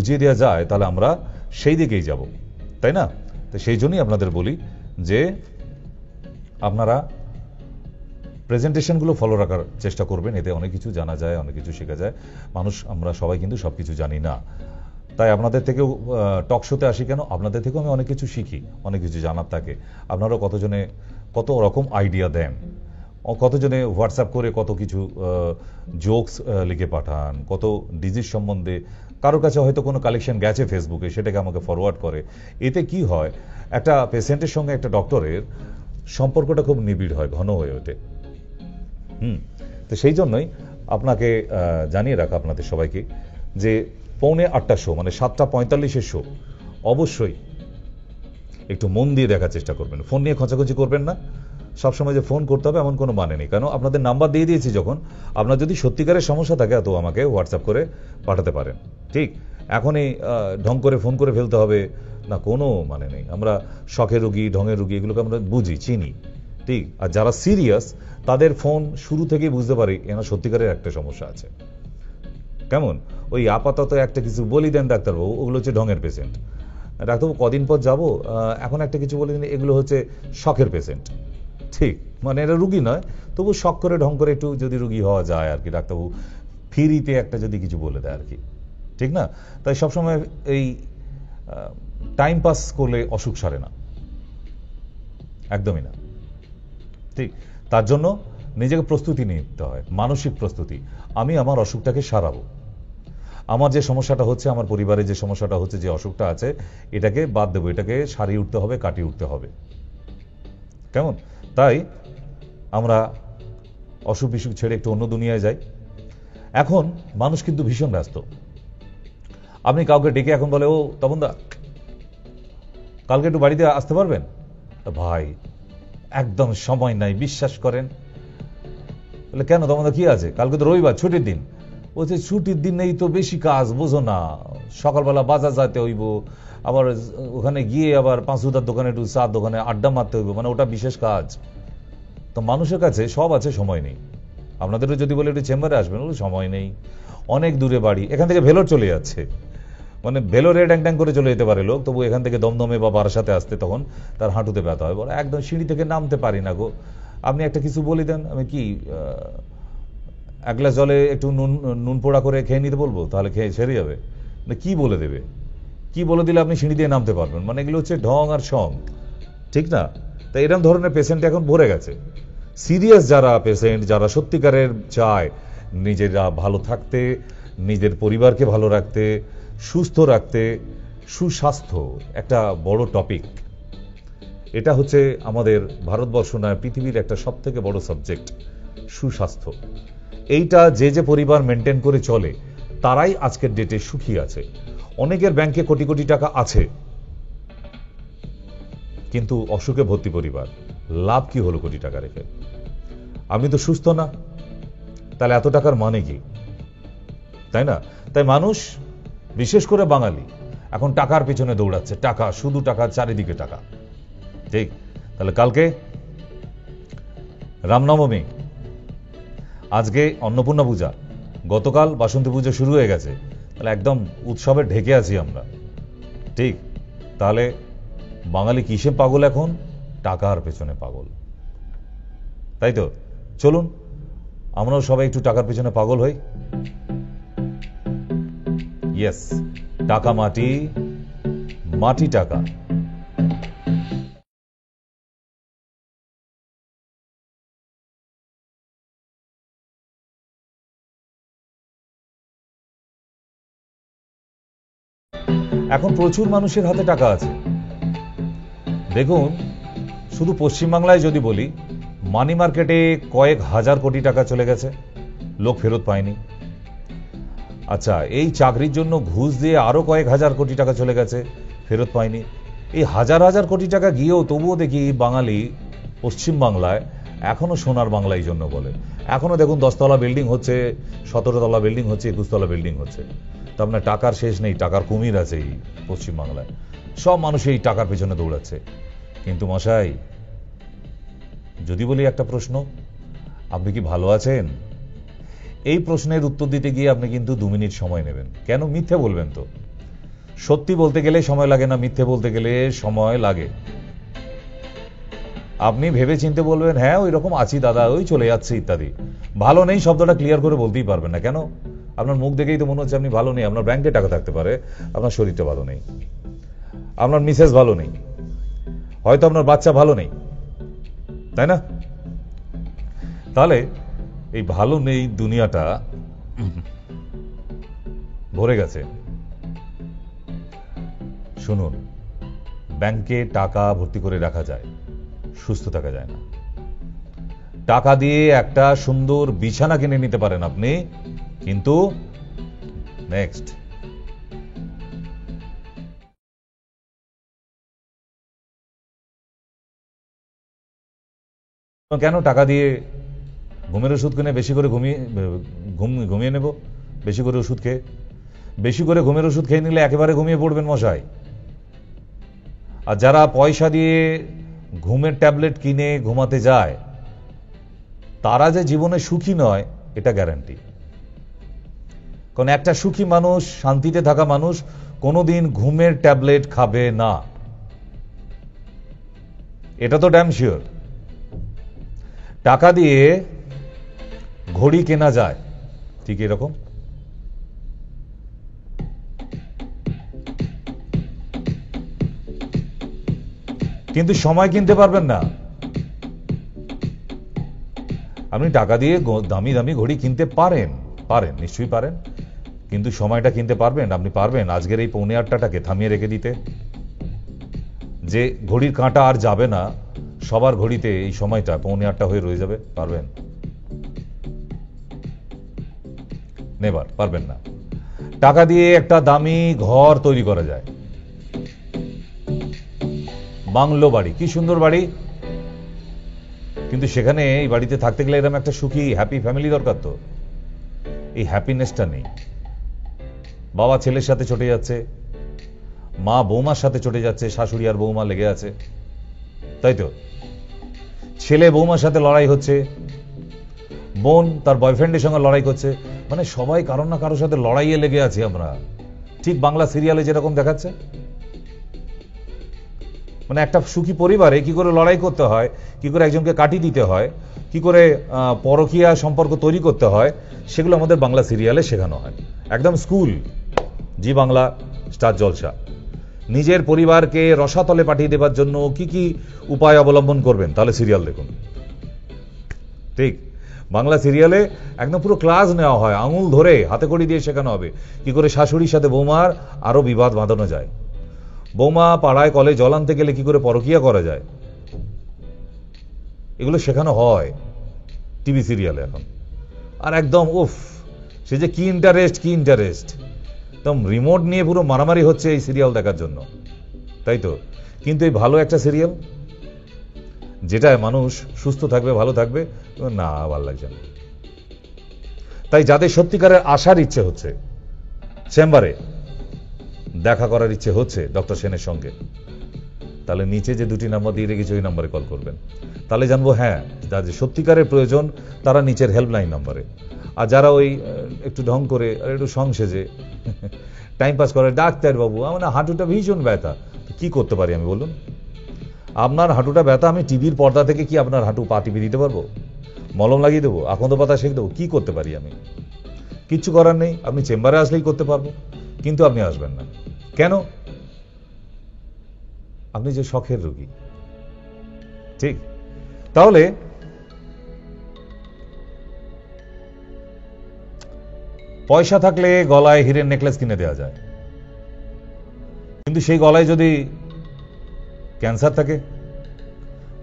বুঝিয়ে দেওয়া যায় তাহলে আমরা সেই দিকেই যাব, তাই না? তো সেই জন্যই আপনাদের বলি যে আপনারা প্রেজেন্টেশনগুলো ফলো রাখার চেষ্টা করবেন, এতে অনেক কিছু জানা যায়, অনেক কিছু শেখা যায়। মানুষ আমরা সবাই কিন্তু সব কিছু জানি না, তাই আপনাদের থেকেও টক শোতে আসি কেন, আপনাদের থেকেও আমি অনেক কিছু শিখি, অনেক কিছু জানার থাকে। আপনারাও কতজনে কত রকম আইডিয়া দেন, কতজনে হোয়াটসঅ্যাপ করে কত কিছু জোকস লিখে পাঠান, কত ডিজিজ সম্বন্ধে কারোর কাছে হয়তো কোনো কালেকশন গেছে ফেসবুকে, সেটাকে আমাকে ফরওয়ার্ড করে। এতে কি হয়, একটা পেশেন্টের সঙ্গে একটা ডক্টরের সম্পর্কটা খুব নিবিড় হয়, ঘন হয়ে ওঠে। তো সেই জন্যই আপনাকে জানিয়ে রাখা আপনাদের সবাইকে যে 7:45 শো, মানে 7:45 শো অবশ্যই একটু মন দিয়ে দেখার চেষ্টা করবেন। ফোন নিয়ে খোঁচাখুচি করবেন না, সবসময় যে ফোন করতে হবে এমন কোনো মানে নেই। কেন, আপনাদের নাম্বার দিয়ে দিয়েছি যখন, আপনার যদি সত্যিকারের সমস্যা থাকে তো আমাকে হোয়াটসঅ্যাপ করে পাঠাতে পারেন। ঠিক, এখনই ঢং করে ফোন করে ফেলতে হবে না, কোনো মানে নেই। আমরা শখের রুগী, ঢঙের রুগী এগুলোকে আমরা বুঝি, চিনি। ঠিক, আর যারা সিরিয়াস তাদের ফোন শুরু থেকেই বুঝতে পারি এনার সত্যিকারের একটা সমস্যা আছে। কেমন, ওই আপাতত একটা কিছু বলি দেন ডাক্তারবাবু, ওগুলো হচ্ছে ঢঙের পেশেন্ট। ডাক্তারবাবু কদিন পর যাবো, এখন একটা কিছু বলে দিন, এগুলো হচ্ছে শখের পেশেন্ট। ঠিক, মানে এটা রুগী নয়, তবু শখ করে ঢং করে একটু যদি রুগী হওয়া যায় আর কি, ডাক্তারবাবু ফ্রিতে একটা যদি কিছু বলে দেয় আর কি, ঠিক না? তাই সবসময় এই টাইম পাস করলে অসুখ সারে না, একদমই না। ঠিক, তার জন্য নিজেকে প্রস্তুতি নিতে হয়, মানসিক প্রস্তুতি। আমি আমার অসুখটাকে সারাবো, আমার যে সমস্যাটা হচ্ছে, আমার পরিবারে যে সমস্যাটা হচ্ছে, যে অসুখটা আছে, এটাকে বাদ দেবো, এটাকে সারিয়ে উঠতে হবে, কাটিয়ে উঠতে হবে। কেমন? তাই আমরা অসুখ বিসুখ ছেড়ে একটু অন্য দুনিয়ায় যাই। এখন মানুষ কিন্তু ভীষণ ব্যস্ত। আপনি কাউকে ডেকে এখন বলে, ও তপনদা কালকে একটু বাড়িতে আসতে পারবেন? ভাই একদম সময় নাই, বিশ্বাস করেন। বলে কেন তপনদা কি আছে? কালকে তো রবিবার, ছুটির দিন। বলছে ছুটির দিন নেই তো, বেশি কাজ, বোঝো না, সকালবেলা বাজার যেতে হইব, আবার ওখানে গিয়ে আবার পাঁচুদার দোকানে একটু চা দোকানে আড্ডা মারতে হইব, মানে ওটা বিশেষ কাজ। তো মানুষের কাছে সব আছে, সময় নেই। আপনাদেরও যদি বলে একটু চেম্বারে আসবেন, ওগুলো সময় নেই, অনেক দূরে বাড়ি, এখান থেকে ভেলোর চলে যাচ্ছে, মানে ভেলোরে ড্যাং ড্যাং করে চলে যেতে পারে লোক, তবু এখান থেকে দমদমে বা বারাসাতে আসতে তখন তার হাঁটুতে ব্যথা হয়, বলে একদম সিঁড়ি থেকে নামতে পারি না গো। আপনি একটা কিছু বলে দেন, আমি কি এক গ্লাস জলে একটু নুন পোড়া করে খেয়ে নিতে বলবো, তাহলে খেয়ে ছেড়ে যাবে? কি বলে দেবে, কি বলে দিলে আপনি সিঁড়ি দিয়ে নামতে পারবেন? মানে এগুলো হচ্ছে ঢং আর সং, ঠিক না? তাই এরকম ধরনের পেশেন্ট এখন ভরে গেছে। সিরিয়াস যারা পেশেন্ট, যারা সত্যিকারের চায় নিজেরা ভালো থাকতে, নিজের পরিবারকে ভালো রাখতে, সুস্থ রাখতে, সুস্বাস্থ্য একটা বড় টপিক। এটা হচ্ছে আমাদের ভারতবর্ষ নয়, পৃথিবীর একটা সব থেকে বড় সাবজেক্ট, সুস্বাস্থ্য। এইটা যে যে পরিবার মেনটেন করে চলে তারাই আজকের ডেটে সুখী আছে। অনেকের ব্যাংকে কোটি কোটি টাকা আছে, কিন্তু অসুখে ভর্তি পরিবার, লাভ কি হলো কোটি টাকা রেখে? আমি তো সুস্থ না, তাহলে এত টাকার মানে কি, তাই না? তাই মানুষ, বিশেষ করে বাঙালি, এখন টাকার পিছনে দৌড়াচ্ছে, টাকা, শুধু টাকা, চারিদিকে টাকা। ঠিক, তাহলে কালকে রামনবমী, আজকে অন্নপূর্ণা পূজা, গতকাল বাসন্তী পুজো শুরু হয়ে গেছে, তাহলে একদম উৎসবে ঢেকে আছি আমরা। ঠিক, তাহলে বাঙালি কিসে পাগল এখন? টাকার পেছনে পাগল, তাই তো? চলুন আমরাও সবাই একটু টাকার পেছনে পাগল হই। ইয়েস, টাকা মাটি, মাটি টাকা। এখন প্রচুর মানুষের হাতে টাকা আছে। দেখুন, শুধু পশ্চিমবাংলায় যদি বলি, মানি মার্কেটে কয়েক হাজার কোটি টাকা চলে গেছে, লোক ফেরত পায়নি। আচ্ছা, এই চাকরির জন্য ঘুষ দিয়ে আরো কয়েক হাজার কোটি টাকা চলে গেছে, ফেরত পায়নি। এই হাজার হাজার কোটি টাকা গিয়েও তবুও দেখি বাঙালি পশ্চিমবাংলায় এখনো সোনার বাংলায় জন্য বলে। এখনো দেখুন 10 তলা বিল্ডিং হচ্ছে, 17 তলা বিল্ডিং হচ্ছে, 21 তলা বিল্ডিং হচ্ছে। তো আপনার টাকার শেষ নেই, টাকার কুমির আছে এই পশ্চিমবাংলায়। সব মানুষ এই টাকার পেছনে দৌড়াচ্ছে। কিন্তু মশাই, যদি বলি একটা প্রশ্ন, আপনি কি ভালো আছেন? এই প্রশ্নের উত্তর দিতে গিয়ে আপনি কিন্তু 2 মিনিট সময় নেবেন। কেন? মিথ্যে বলবেন তো। সত্যি বলতে গেলে সময় লাগে না, মিথ্যে বলতে গেলে সময় লাগে। আপনি ভেবে চিনতে বলবেন হ্যাঁ ওই রকম আছি দাদা, ওই চলে যাচ্ছে ইত্যাদি। ভালো নেই শব্দটা ক্লিয়ার করে বলতেই পারবেন না। কেন? আপনার মুখ দেখেই তো মনে হচ্ছে আপনি ভালো নেই। আপনার ব্যাংকে টাকা থাকতে পারে, আপনার শরীরটা ভালো নেই, আপনার মিসেস ভালো নেই, হয়তো আপনার বাচ্চা ভালো নেই, তাই না? তাহলে এই ভালো নেই দুনিয়াটা ভরে গেছে। শুনুন, ব্যাংকে টাকা ভর্তি করে রাখা যায়, সুস্থ থাকা যায় না। টাকা দিয়ে একটা সুন্দর বিছানা কিনে নিতে পারেন আপনি, কিন্তু নেক্সট কেন টাকা দিয়ে ঘুমের ওষুধ কিনে বেশি করে ঘুমিয়ে নেব, বেশি করে ওষুধ খেয়ে? বেশি করে ঘুমের ওষুধ খেয়ে নিলে একেবারে ঘুমিয়ে পড়বেন মশাই। আর যারা পয়সা দিয়ে ঘুমের ট্যাবলেট কিনে ঘুমাতে যায় তারা যে জীবনে সুখী নয় এটা গ্যারান্টি। কারণ একটা সুখী মানুষ, শান্তিতে থাকা মানুষ কোনোদিন ঘুমের ট্যাবলেট খাবে না, এটা তো ড্যাম শিওর। টাকা দিয়ে ঘড়ি কেনা যায়, ঠিক এরকম কিন্তু সময় কিনতে পারবেন না। আপনি টাকা দিয়ে দামি দামি ঘড়ি কিনতে পারেন, নিশ্চয়ই পারেন, কিন্তু সময়টা কিনতে পারবেন? আপনি পারবেন আজকের এই 8:45টাকে থামিয়ে রেখে দিতে? যে ঘড়ির কাঁটা আর যাবে না, সবার ঘড়িতে এই সময়টা 8:45 হয়ে রয়ে যাবে, পারবেন? নেবার পারবেন না। টাকা দিয়ে একটা দামি ঘর তৈরি করা যায়, বাংলো বাড়ি, কি সুন্দর বাড়ি, কিন্তু সেখানে এই বাড়িতে থাকতে গেলে এরকম একটা সুখী হ্যাপি ফ্যামিলি দরকার। তো এই হ্যাপিনেসটা নেই। বাবা ছেলের সাথে চটে যাচ্ছে, মা বৌমার সাথে চটে যাচ্ছে, শাশুড়ি আর বৌমা লেগে আছে, তাই তো? ছেলে বৌমার সাথে লড়াই হচ্ছে, বোন তার বয়ফ্রেন্ডের সঙ্গে লড়াই করছে, মানে সবাই কারোর না কারোর সাথে লড়াইয়ে লেগে আছি আমরা, ঠিক বাংলা সিরিয়ালে যেরকম দেখাচ্ছে। মানে একটা সুখী পরিবারে কি করে লড়াই করতে হয়, কি করে একজনকে কাটিয়ে দিতে হয়, কি করে পরকীয়া সম্পর্ক তৈরি করতে হয়, সেগুলো আমাদের বাংলা সিরিয়ালে শেখানো হয়, একদম স্কুল। জি বাংলা, স্টার জলসা। নিজের পরিবারকে রসাতলে পাঠিয়ে দেবার জন্য কি কি উপায় অবলম্বন করবেন, তাহলে সিরিয়াল দেখুন। ঠিক বাংলা সিরিয়ালে একদম পুরো ক্লাস নেওয়া হয়, আঙুল ধরে হাতে কড়ি দিয়ে শেখানো হবে কি করে শাশুড়ির সাথে বৌমার আরো বিবাদ বাঁধানো যায়, বৌমা পাড়ায় কলে জল আনতে গেলে কি করে পরকীয়া করা যায়, এগুলো শেখানো হয় টিভি সিরিয়ালে এখন। আর একদম উফ, সে যে কি ইন্টারেস্ট, একদম রিমোট নিয়ে পুরো মারামারি হচ্ছে এই সিরিয়াল দেখার জন্য, তাই তো? কিন্তু এই ভালো একটা সিরিয়াল যেটায় মানুষ সুস্থ থাকবে, ভালো থাকবে, না ভালো লাগছে না। তাই যাদের সত্যিকারের আসার ইচ্ছে হচ্ছে, চেম্বারে দেখা করার ইচ্ছে হচ্ছে ডক্টর সেনের সঙ্গে, তাহলে নিচে যে 2টি নাম্বার দিয়ে রেখেছি ওই নাম্বারে কল করবেন, তাহলে জানবো হ্যাঁ যাদের সত্যিকারের প্রয়োজন তারা নিচের হেল্পলাইন নাম্বারে। আর যারা ওই একটু ঢং করে আর একটু সংসেজে টাইম পাস করে, ডাক্তার বাবু আমার হাঁটুটা ভীষণ ব্যথা, কি করতে পারি আমি বলুন? আপনার হাঁটুটা ব্যথা, আমি টিভির পর্দা থেকে কি আপনার হাঁটু পা টিপে দিতে পারবো? মলম লাগিয়ে দেবো, আকন্দ পাতা সেঁকে দেবো? কি করতে পারি আমি? কিচ্ছু করার নেই। আপনি চেম্বারে আসলেই করতে পারবো, কিন্তু আপনি আসবেন না কেন? আপনি যে শখের রোগী, ঠিক? তাহলে পয়সা থাকলে গলায় হীরের নেকলেস কিনে দেওয়া যায়, কিন্তু সেই গলায় যদি ক্যান্সার থাকে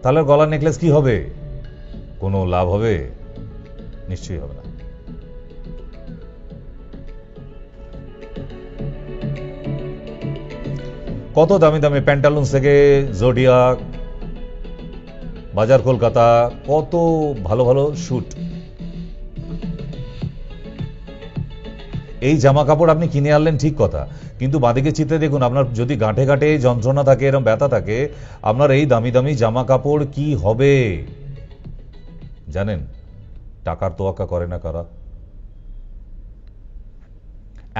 তাহলে গলার নেকলেস কি হবে? কোনো লাভ হবে? নিশ্চয়ই হবে না। কত দামি দামি প্যান্টালুন্স থেকে জোডিয়াক, বাজার কলকাতা, কত ভালো ভালো শুট, এই জামা কাপড় আপনি কিনে আনলেন ঠিক কথা, কিন্তু বাঁদিকে চিত্রে দেখুন আপনার যদি গাঁঠে গাঁঠে যন্ত্রণা থাকে, এরকম ব্যথা থাকে, আপনার এই দামি দামি জামা কাপড় কি হবে জানেন? টাকার তোয়াক্কা করে না কারা?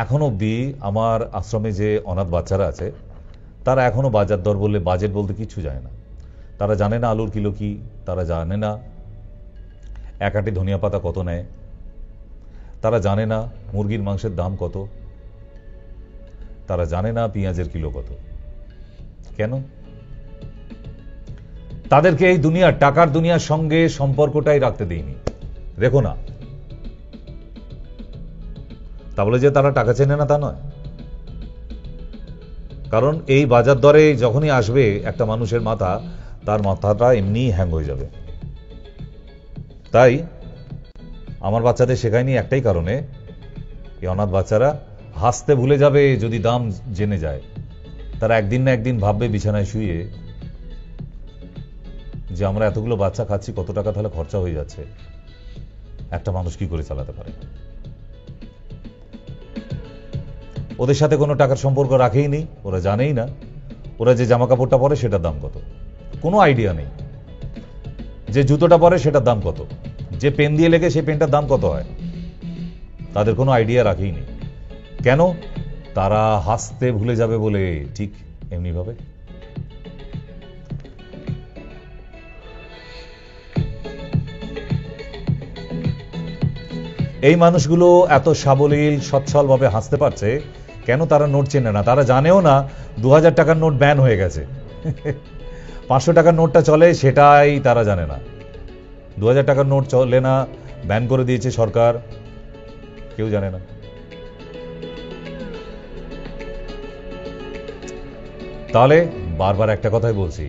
এখন অবধি আমার আশ্রমে যে অনাথ বাচ্চারা আছে তারা এখনো বাজার দর বললে বাজেট বলতে কিছু জানে না। তারা জানে না আলুর কিলো কি, তারা জানে না এক আঁটি ধনিয়া পাতা কত নেয়, তারা জানে না মুরগির মাংসের দাম কত, তারা জানে না পেঁয়াজের কিলো কত। কেন? তাদেরকে এই দুনিয়ার টাকার দুনিয়ার সঙ্গে সম্পর্কটাই রাখতে দেয়নি। দেখো না, তা বলে যে তারা টাকা চেনে না তা নয়। কারণ এই বাজার দরে যখনই আসবে একটা মানুষের মাথা, তার মাথাটা এমনি হ্যাং হয়ে যাবে। তাই আমার বাচ্চাদের শেখায়নি একটাই কারণে, এই অনাথ বাচ্চারা হাসতে ভুলে যাবে যদি দাম জেনে যায়। তারা একদিন না একদিন ভাববে বিছানায় শুয়ে যে আমরা এতগুলো বাচ্চা খাচ্ছি, কত টাকা তাহলে খরচা হয়ে যাচ্ছে, একটা মানুষ কি করে চালাতে পারে। ওদের সাথে কোনো টাকার সম্পর্ক রাখেই নেই, ওরা জানেই না ওরা যে জামা কাপড়টা পরে সেটার দাম কত, কোনো আইডিয়া নেই। যে জুতোটা পরে সেটার দাম কত, যে পেন দিয়ে লেগে সেই পেনটার দাম কত হয়, তাদের কোনো আইডিয়া রাখেই নেই। কেন? তারা হাসতে ভুলে যাবে বলে। ঠিক এমনি ভাবে এই মানুষগুলো এত সাবলীল সচ্ছল ভাবে হাসতে পারছে কেন? তারা নোট চেনে না। তারা জানেও না 2000 টাকার নোট ব্যান হয়ে গেছে, 500 টাকার নোটটা চলে সেটাই তারা জানে না। 2000 টাকার নোট চলে না, ব্যান করে দিয়েছে সরকার, কেউ জানে না। তাহলে বারবার একটা কথাই বলছি,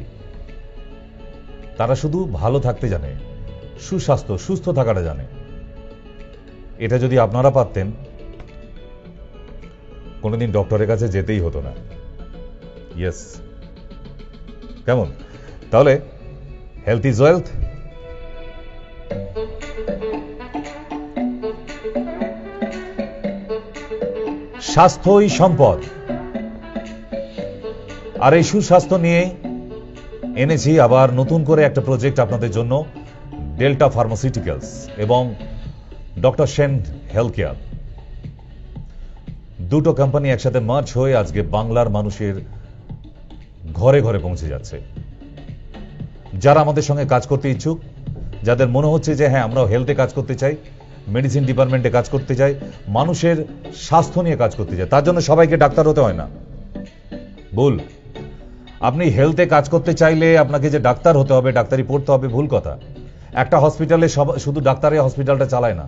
তারা শুধু ভালো থাকতে জানে, সুস্বাস্থ্য সুস্থ থাকাটা জানে। এটা যদি আপনারা পারতেন, কোনোদিন ডক্টরের কাছে যেতেই হতো না। ইয়েস, কেমন? তাহলে হেলথ ইজ ওয়েলথ। স্বাস্থ্যই সম্পদ। আর এই সুস্বাস্থ্য নিয়ে এনেছি আবার নতুন করে একটা প্রজেক্ট আপনাদের জন্য, ডেল্টা ফার্মাসিউটিক্যালস এবং ডক্টর সেন হেলথ কেয়ার। দুটো কোম্পানি একসাথে মার্জ হয়ে আজকে বাংলার মানুষের ঘরে ঘরে পৌঁছে যাচ্ছে। যারা আমাদের সঙ্গে কাজ করতে ইচ্ছুক, যাদের মনে হচ্ছে যে হ্যাঁ আমরাও হেলথে কাজ করতে চাই, মেডিসিন ডিপার্টমেন্টে কাজ করতে চাই, মানুষের স্বাস্থ্য নিয়ে কাজ করতে চাই, তার জন্য সবাইকে ডাক্তার হতে হয় না। ভুল। আপনি হেলথে কাজ করতে চাইলে আপনাকে যে ডাক্তার হতে হবে, ডাক্তারি পড়তে হবে, ভুল কথা। একটা হসপিটালে শুধু ডাক্তারে হসপিটালটা চালায় না,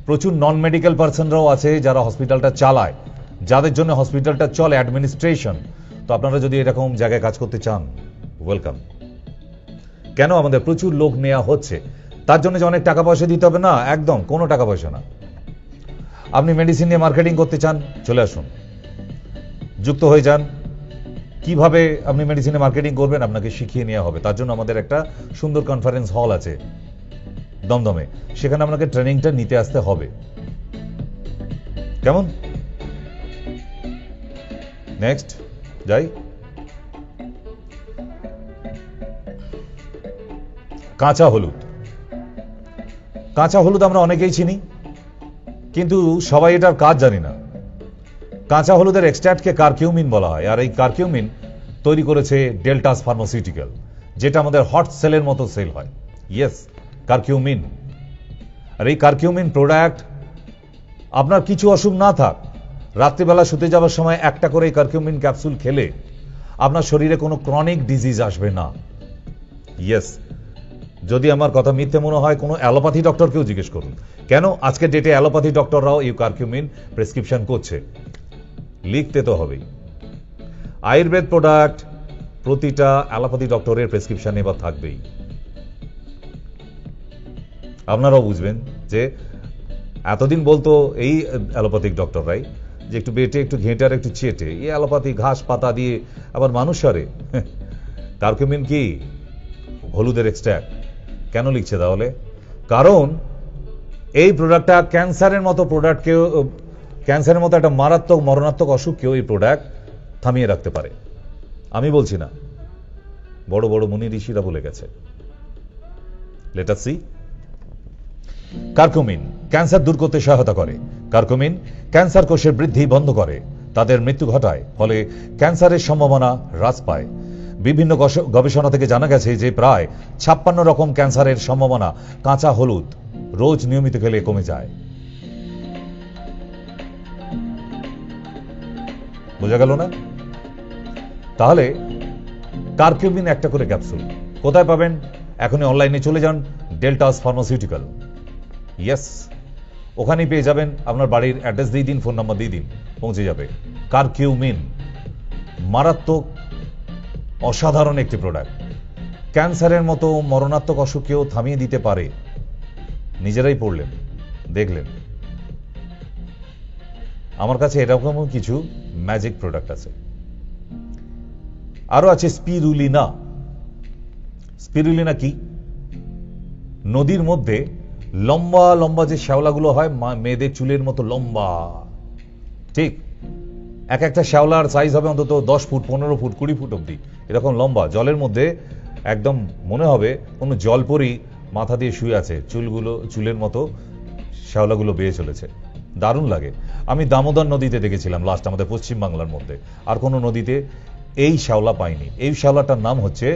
প্রচুর নন মেডিকেল পার্সনরাও আছে যারা হসপিটালটা চালায়, যাদের জন্য হসপিটালটা চলে, অ্যাডমিনিস্ট্রেশন। তো আপনারা যদি এরকম জায়গায় কাজ করতে চান, ওয়েলকাম। কেন? আমাদের প্রচুর লোক নেওয়া হচ্ছে, তার জন্য যে অনেক টাকা পয়সা দিতে হবে না, একদম কোনো টাকা পয়সা না। আপনি মেডিসিন নিয়ে মার্কেটিং করতে চান, চলে আসুন, যুক্ত হয়ে যান। কিভাবে আপনি মেডিসিনে মার্কেটিং করবেন আপনাকে শিখিয়ে নেওয়া হবে। তার জন্য আমাদের একটা সুন্দর কনফারেন্স হল আছে দমদমে, সেখানে আপনাকে ট্রেনিংটা নিতে আসতে হবে। কেমন? নেক্সট যাই। কাঁচা হলুদ। কাঁচা হলুদ আমরা অনেকেই চিনি, কিন্তু সবাই এটার কাজ জানি না। কাঁচা হলুদের এক্সট্রাক্টকে কারকিউমিন বলা হয়, আর এই কারকিউমিন তৈরি করেছে ডেল্টাস ফার্মাসিউটিক্যাল, যেটা আমাদের হট সেলের মতো সেল হয়। Yes, curcumin. আর এই কারকিউমিন প্রোডাক্ট, আপনার কিছু অসুখ না থাক, রাত্রিবেলা শুতে যাওয়ার সময় একটা করে এই কারকিউমিন ক্যাপসুল খেলে আপনার শরীরে কোনো ক্রনিক ডিজিজ আসবে না। ইয়েস, যদি আমার কথা মিথ্যে মনে হয় কোনো অ্যালোপ্যাথি ডক্টরকেও জিজ্ঞেস করুন। কেন? আজকের ডেটে অ্যালোপ্যাথি ডক্টররাও এই কারকিউমিন প্রেসক্রিপশন করছে, লিখতে তো হবেই। আয়ুর্বেদ প্রোডাক্ট প্রতিটা অ্যালোপ্যাথি ডক্টরের প্রেসক্রিপশন এবার থাকবেই। আপনারাও বুঝবেন যে এতদিন বলতো এই অ্যালোপ্যাথিক ডক্টররাই যে একটু বেটে, একটু ঘেঁটে আর একটু চেটে, এই অ্যালোপ্যাথি ঘাস পাতা দিয়ে আবার মানুষ সারে। কারকিউমিন কি? হলুদের এক্সট্রাক্ট। কেন লিখছে তাহলে? কারণ এই প্রোডাক্টটা ক্যান্সারের মতো প্রোডাক্টকেও, ক্যান্সারের মতো একটা মারাত্মক মরণাত্মক অসুখকেও এই প্রোডাক্ট থামিয়ে রাখতে পারে। আমি বলছি না, বড় বড় মুনি ঋষিরা বলে গেছে। Let us see. Curcumin cancer দূর করতে সহায়তা করে, কার্কুমিন ক্যান্সার কোষের বৃদ্ধি বন্ধ করে, তাদের মৃত্যু ঘটায়, ফলে ক্যান্সারের সম্ভাবনা হ্রাস পায়। বিভিন্ন গবেষণা থেকে জানা গেছে যে প্রায় 56 রকম ক্যান্সারের সম্ভাবনা কাঁচা হলুদ রোজ নিয়মিত খেলে কমে যায়। বোঝা গেল না? তাহলে কার্কিউমিন একটা করে ক্যাপসুল কোথায় পাবেন? এখনই অনলাইনে চলে যান ডেল্টাস ফার্মাসিউটিক্যাল। ইয়েস, ওখানেই পেয়ে যাবেন। আপনার বাড়ির অ্যাড্রেস দিয়ে দিন, ফোন নাম্বার দিয়ে দিন, পৌঁছে যাবে। কার্কিউমিন মারাত্মক অসাধারণ একটি প্রোডাক্ট। ক্যান্সারের মতো মরণাত্মক অসুখকেও থামিয়ে দিতে পারে। নিজেরাই পড়লেন, দেখলেন। আমার কাছে এরকম কিছু ম্যাজিক প্রোডাক্ট আছে। আরো আছে স্পিরুলিনা। স্পিরুলিনা কি? নদীর মধ্যে লম্বা লম্বা যে শ্যাওলাগুলো হয় মেয়েদের চুলের মতো লম্বা, ঠিক এক একটা শ্যাওলার সাইজ হবে অন্তত 10 ফুট, 15 ফুট, 20 ফুট অব্দি, এরকম লম্বা। জলের মধ্যে একদম মনে হবে কোনো জলপরি মাথা দিয়ে শুয়ে আছে, চুলের মতো শ্যাওলাগুলো বেয়ে চলেছে, দারুণ লাগে। আমি দামোদর নদীতে দেখেছিলাম লাস্ট, আমাদের পশ্চিম বাংলার মধ্যে। আর কোনো নদীতে এই শ্যাওলা পাইনি। এই শ্যাওলাটার নাম হচ্ছে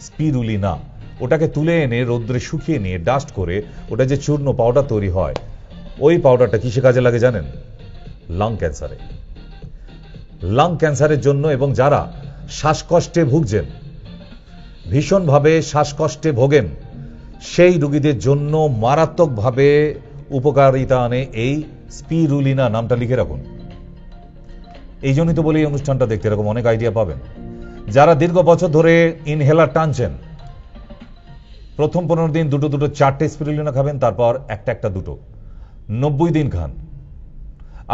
স্পিরুলিনা। ওটাকে তুলে এনে রোদ্রে শুকিয়ে নিয়ে ডাস্ট করে ওটা যে চূর্ণ পাউডার তৈরি হয়, ওই পাউডারটা কিসে কাজে লাগে জানেন? লাং ক্যান্সারে। লাং ক্যান্সারের জন্য, এবং যারা শ্বাসকষ্টে ভুগছেন, ভীষণভাবে শ্বাসকষ্টে ভোগেন, সেই রোগীদের জন্য মারাত্মকভাবে উপকারিতা আনে এই স্পিরুলিনা। নামটা লিখে রাখুন। এই জন্যই তো বলি এই অনুষ্ঠানটা দেখতে, এরকম অনেক আইডিয়া পাবেন। যারা দীর্ঘ বছর ধরে ইনহেলার টানছেন, প্রথম 15 দিন দুটো 4টে স্পিরুলিনা খাবেন, তারপর একটা 2টো, 90 দিন খান।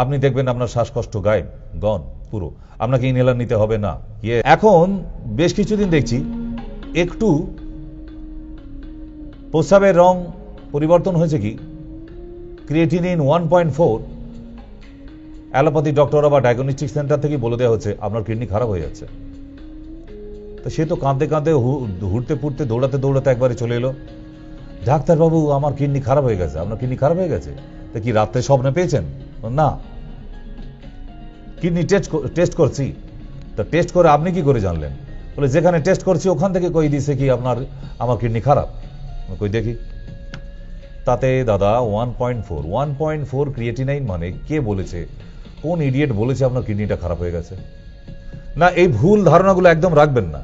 আপনি দেখবেন আপনার শ্বাসকষ্ট গায়েব, গন পুরো। আপনাকে ইনহেলার নিতে হবে না। এখন বেশ কিছুদিন দেখছি একটু প্রস্রাবের রং পরিবর্তন হয়েছে। কি? ক্রিয়েটিনিন 1.4 অ্যালোপ্যাথি ডক্টর বা ডায়াগনস্টিক সেন্টার থেকে বলে দেওয়া হচ্ছে আপনার কিডনি খারাপ হয়ে যাচ্ছে। তো সে তো কাঁদতে কাঁদতে, হুড়তে ফুটতে, দৌড়াতে দৌড়াতে একবারে চলে এলো, ডাক্তারবাবু আমার কিডনি খারাপ হয়ে গেছে। আপনার কিডনি খারাপ হয়ে গেছে? তো কি রাত্রে স্বপ্নে পেয়েছেন? না, কিডনি টেস্ট করছি। তা টেস্ট করে আপনি কি করে জানলেন? বলে যেখানে টেস্ট করছি ওখান থেকে কই দিছে কি আমার কিডনি খারাপ। কই দেখি। তাতে দাদা 1.4 ক্রিয়েটিনাইন মানে কে বলেছে? কোন ইডিয়েট বলেছে আপনার কিডনিটা খারাপ হয়ে গেছে? না, এই ভুল ধারণাগুলো একদম রাখবেন না।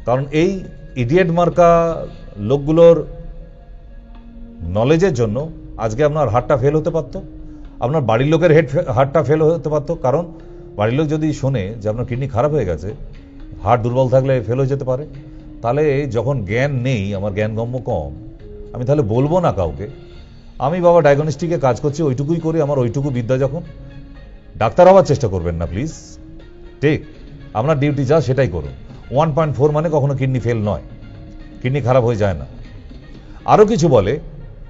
কারণ এই ইডিয়েট মার্কা লোকগুলোর নলেজের জন্য আজকে আপনার হার্টটা ফেল হতে পারতো, আপনার বাড়ির লোকের হার্টটা ফেল হতে পারতো। কারণ বাড়ির লোক যদি শোনে যে আপনার কিডনি খারাপ হয়ে গেছে, হার্ট দুর্বল থাকলে ফেল হয়ে যেতে পারে। তাহলে যখন জ্ঞান নেই, আমার জ্ঞানগম্য কম, আমি তাহলে বলবো না কাউকে। আমি বাবা ডায়াগনস্টিকে কাজ করছি, ওইটুকুই করি। আমার ওইটুকু বিদ্যা যখন, ডাক্তার হওয়ার চেষ্টা করবেন না প্লিজ। ঠিক, আপনার ডিউটি যা সেটাই করুন। 1.4 মানে কখনো কিডনি ফেল নয়, কিডনি খারাপ হয়ে যায় না। আরো কিছু বলে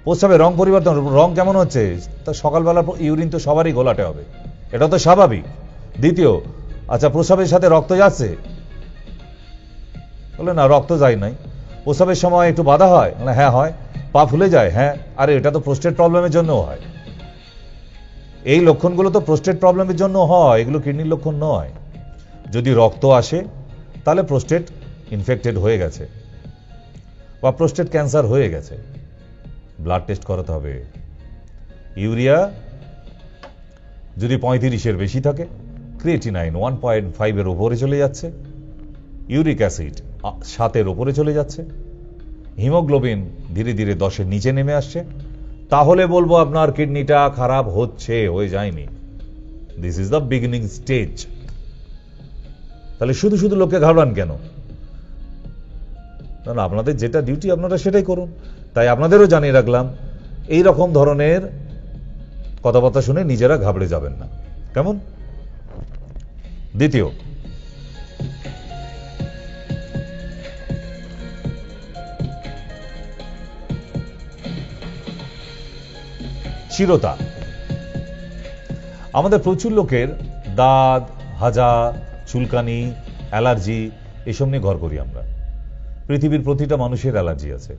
প্রস্রাবের রং পরিবর্তন। রং কেমন হচ্ছে? তা সকালবেলা ইউরিন তো সবারই গোলাটে হবে, এটা তো স্বাভাবিক। দ্বিতীয়, আচ্ছা প্রস্রাবের সাথে রক্ত যাচ্ছে? বলে না, রক্ত যায় নাই। প্রস্রাবের সময় একটু বাধা হয়? হ্যাঁ হয়। পা ফুলে যায়? হ্যাঁ। আরে এটা তো প্রোস্টেট প্রবলেমের জন্য হয়। এই লক্ষণগুলো তো প্রোস্টেট প্রবলেমের জন্য হয়, এগুলো কিডনির লক্ষণ নয়। যদি রক্ত আসে তাহলে প্রোস্টেট ইনফেক্টেড হয়ে গেছে বা প্রোস্টেট ক্যান্সার হয়ে গেছে, ব্লাড টেস্ট করাতে হবে। ইউরিয়া যদি 35-এর বেশি থাকে, ক্রিয়েটিনাইন 1.5-এর উপরে চলে যাচ্ছে, ইউরিক অ্যাসিড 7-এর উপরে চলে যাচ্ছে, হিমোগ্লোবিন ধীরে ধীরে 10-এর নিচে নেমে আসছে, তাহলে বলবো আপনার কিডনিটা খারাপ হচ্ছে, হয়ে যায়নি। This is the beginning stage. তাহলে শুধু শুধু লোককে ঘাবড়ান কেন? না, আপনাদের যেটা ডিউটি আপনারা সেটাই করুন। তাই আপনাদেরও জানিয়ে রাখলাম, এই রকম ধরনের কথাবার্তা শুনে নিজেরা ঘাবড়ে যাবেন না, কেমন? দ্বিতীয়, চিরতা। আমাদের প্রচুর লোকের দাঁত, হাজা, চুলকানি, অ্যালার্জি এসব নিয়ে ঘর করি আমরা। পৃথিবীর প্রতিটা মানুষের অ্যালার্জি আছে।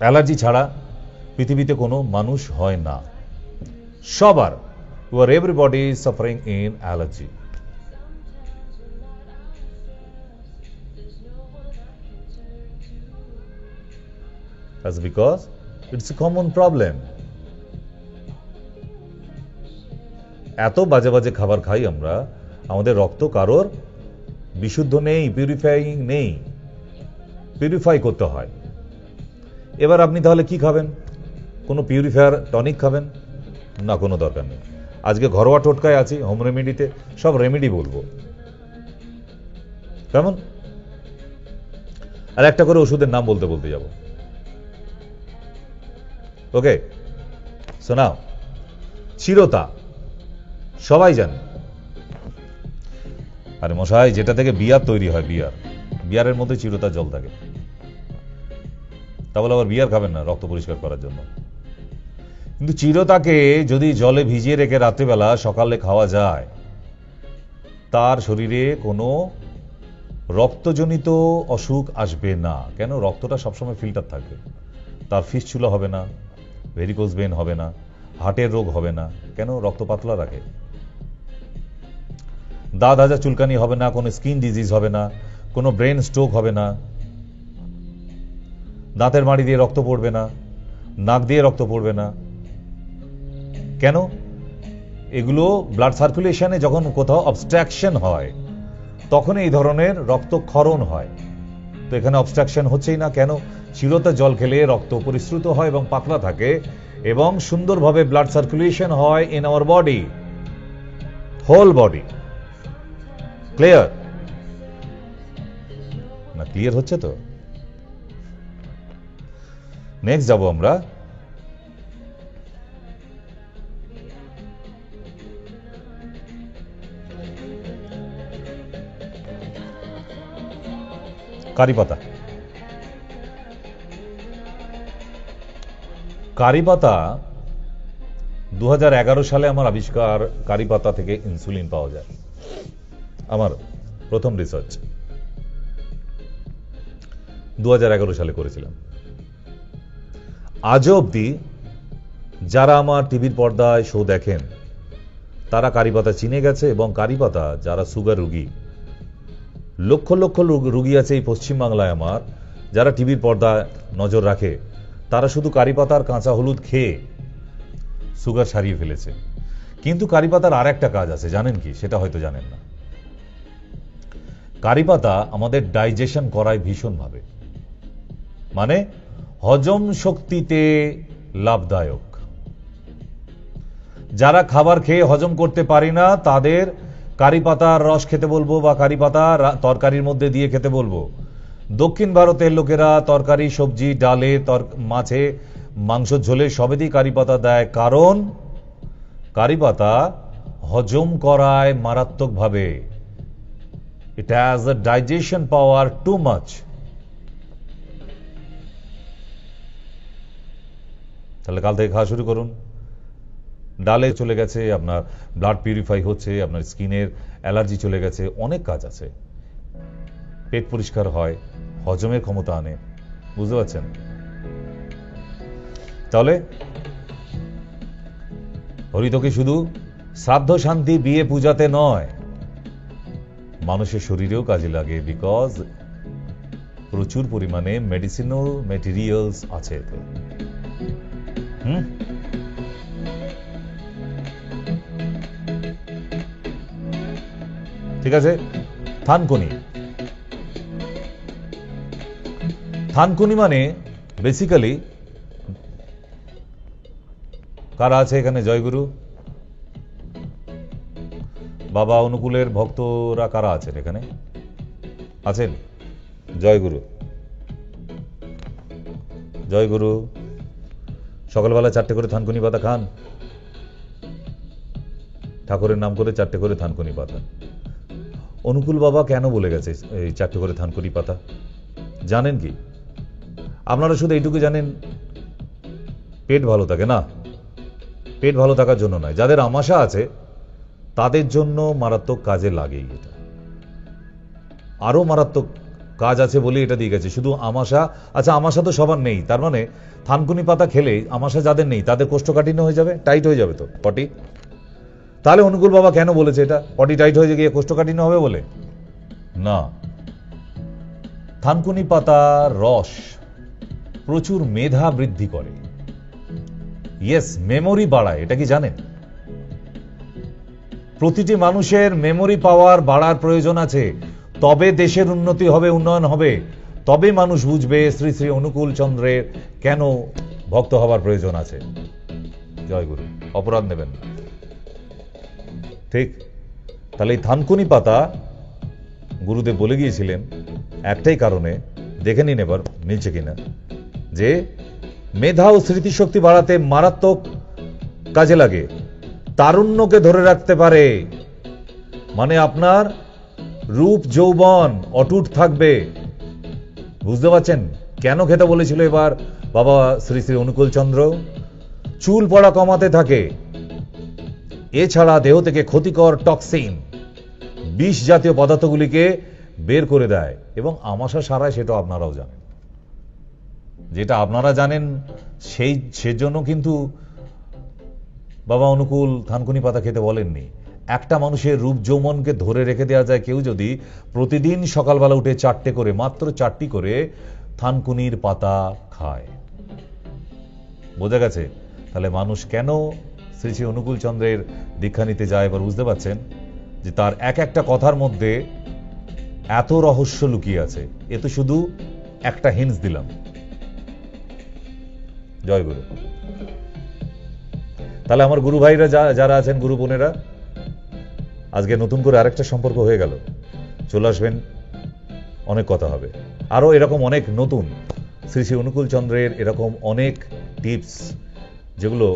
অ্যালার্জি ছাড়া পৃথিবীতে কোনো মানুষ হয় না, সবার, everybody is suffering in allergy. That's because it's a common problem. এত বাজে বাজে খাবার খাই আমরা, আমাদের রক্ত কারোর বিশুদ্ধ নেই, পিউরিফাইং নেই, পিউরিফাই করতে হয়। এবার আপনি তাহলে কি খাবেন? কোনো পিউরিফায়ার টনিক খাবেন না? কোনো দরকার নেই। আজকে ঘরোয়া টোটকায় আছি, হোম রেমেডিতে সব রেমেডি বলবো, কেমন? আর একটা করে ওষুধের নাম বলতে বলতে যাব। ওকে, শোনাও। চিরতা সবাই জানে। আরে মশাই, যেটা থেকে বিয়ার তৈরি হয়, বিয়ারের মধ্যে চিরতা জল থাকে। তা বলে আবার বিয়ার খাবেন না রক্ত পরিষ্কার করার জন্য। কিন্তু চিরতাকে যদি জলে ভিজিয়ে রেখে রাত্রিবেলা সকালে খাওয়া যায়, তার শরীরে কোনো রক্তজনিত অসুখ আসবে না। কেন? রক্তটা সবসময় ফিল্টার থাকবে, তার ফিস্চুলা হবে না, ভেরিকোজ ভেন হবে না, হার্টের রোগ হবে না। কেন? রক্ত পাতলা রাখে। দাঁত হাজা চুলকানি হবে না, কোনো স্কিন ডিজিজ হবে না, কোনো ব্রেন স্ট্রোক হবে না, দাঁতের মাড়ি দিয়ে রক্ত পড়বে না, নাক দিয়ে রক্ত পড়বে না। কেন? এগুলো ব্লাড সার্কুলেশনে যখন কোথাও অবস্ট্রাকশন হয়, তখন এই ধরনের রক্তক্ষরণ হয়। তো এখানে অবস্ট্রাকশন হচ্ছেই না। কেন? চিরতা জল খেলে রক্ত পরিশ্রুত হয় এবং পাতলা থাকে এবং সুন্দরভাবে ব্লাড সার্কুলেশন হয় in our body, whole body. Clear না? ক্লিয়ার হচ্ছে তো? নেক্সট যাব আমরা কারি পাতা। কারি পাতা 2011 সালে আমার আবিষ্কার। কারি পাতা থেকে ইনসুলিন পাওয়া যায়, আমার প্রথম রিসার্চ 2011 সালে করেছিলাম। আজও অব্দি যারা আমার টিভির পর্দায় শো দেখেন, তারা কারি পাতা চিনে গেছে। এবং কারি পাতা, যারা সুগার রোগী, লক্ষ লক্ষ রোগী আছে এই পশ্চিমবাংলায় আমার, যারা টিভির পর্দায় নজর রাখে, তারা শুধু কারি পাতার কাঁচা হলুদ খেয়ে সুগার সারিয়ে ফেলেছে। কিন্তু কারি পাতার আর একটা কাজ আছে, জানেন কি? সেটা হয়তো জানেন না। কারি পাতা আমাদের ডাইজেশন করায় ভীষণভাবে, মানে হজম শক্তিতে লাভদায়ক। যারা খাবার খেয়ে হজম করতে পারি না, তাদের কারি পাতার রস খেতে বলবো, বা কারি পাতা তরকারির মধ্যে দিয়ে খেতে বলবো। দক্ষিণ ভারতের লোকেরা তরকারি, সবজি, ডালে, মাছে, মাংস, ঝোলে সবেতেই কারি পাতা দেয়, কারণ কারি পাতা হজম করায় মারাত্মকভাবে। It has a digestion power too much. তাহলে কাল থেকে খাওয়া শুরু করুন। ডালে চলে গেছে, আপনার ব্লাড পিউরিফাই হচ্ছে, আপনার স্কিনের অ্যালার্জি চলে গেছে, অনেক কাজ আছে। পেট পরিষ্কার হয়, হজমের ক্ষমতা আনে। বুঝতে পারছেন? তাহলে হরিতকে শুধু শ্রাদ্ধ, শান্তি, বিয়ে, পূজাতে নয়, মানুষের শরীরেও কাজে লাগে। বিকজ প্রচুর পরিমাণে মেডিসিনাল ম্যাটেরিয়ালস আছে এতে। ঠিক আছে। থানকুনি। থানকুনি মানে বেসিক্যালি, কারা আছে এখানে? জয়গুরু বাবা অনুকূলের ভক্তরা কারা আছেন এখানে? আছেন? জয়গুরু, জয়গুরু। সকালবেলা 4টে করে থানকুনি পাতা খান, ঠাকুরের নাম করে 4টে করে থানকুনি পাতা। অনুকূল বাবা কেন বলে গেছে এই 4টে করে থানকুনি পাতা? জানেন কি? আপনারা শুধু এইটুকু জানেন পেট ভালো থাকে না। পেট ভালো থাকার জন্য নয়, যাদের আমাশা আছে তাদের জন্য মারাত্মক কাজে লাগেই। এটা আরো মারাত্মক কাজ আছে বলে এটা দিয়ে গেছে। শুধু আমাশা, আচ্ছা আমাশা তো সবার নেই, তার মানে থানকুনি পাতা খেলে আমাশা যাদের নেই তাদের কোষ্ঠকাঠিন্য হয়ে যাবে, টাইট হয়ে যাবে তো পটি। তাহলে অনুকূল বাবা কেন বলেছে এটা পটি টাইট হয়ে গিয়ে কোষ্ঠকাঠিন্য হবে বলে? না, থানকুনি পাতার রস প্রচুর মেধা বৃদ্ধি করে, ইয়েস মেমোরি বাড়ায়। এটা কি জানেন? প্রতিটি মানুষের মেমোরি পাওয়ার বাড়ার প্রয়োজন আছে, তবে দেশের উন্নতি হবে, উন্নয়ন হবে, তবে মানুষ বুঝবে শ্রী শ্রী অনুকূল চন্দ্রের কেন ভক্ত হবার প্রয়োজন আছে। জয় গুরু, অপরাধ নেবেন না। ঠিক, তাহলে এই থানকুনি পাতা গুরুদেব বলে গিয়েছিলেন একটাই কারণে, দেখে নিন এবার মিলছে কিনা, যে মেধা ও স্মৃতিশক্তি বাড়াতে মারাত্মক কাজে লাগে, তারুণ্যকে ধরে রাখতে পারে, মানে আপনার রূপ যৌবন অটুট থাকবে। বুঝতে পারছেন কেন খেতে বলেছিল এবার বাবা শ্রী শ্রী অনুকূল চন্দ্র? চুল পড়া কমাতে থাকে, এছাড়া দেহ থেকে ক্ষতিকর টক্সিন, বিষ জাতীয় পদার্থগুলিকে বের করে দেয় এবং আমাশা সারায়, সেটা আপনারাও জানেন। যেটা আপনারা জানেন সেজন্য কিন্তু বাবা অনুকূল থানকুনি পাতা খেতে বলেননি। একটা মানুষের রূপ যৌবনকে ধরে রেখে দেওয়া যায় কেউ যদি প্রতিদিন সকালবেলা উঠে 4টে করে, মাত্র 4টি করে থানকুনির পাতা খায়। বোঝা গেছে? তাহলে মানুষ কেন শ্রী শ্রী অনুকূল চন্দ্রের দীক্ষা নিতে যায় এবার বুঝতে পারছেন, যে তার এক একটা কথার মধ্যে এত রহস্য লুকিয়ে আছে। এ তো শুধু একটা হিন্টস দিলাম। জয় গুরু। তাহলে আমার গুরু ভাইরা যারা আছেন, গুরু বোনেরা, আজকে নতুন করে আরেকটা সম্পর্ক হয়ে গেল। চলে আসবেন, অনেক কথা হবে। আরো এরকম অনেক নতুন শ্রী শ্রী অনুকূল চন্দ্রের এরকম অনেক টিপস যেগুলো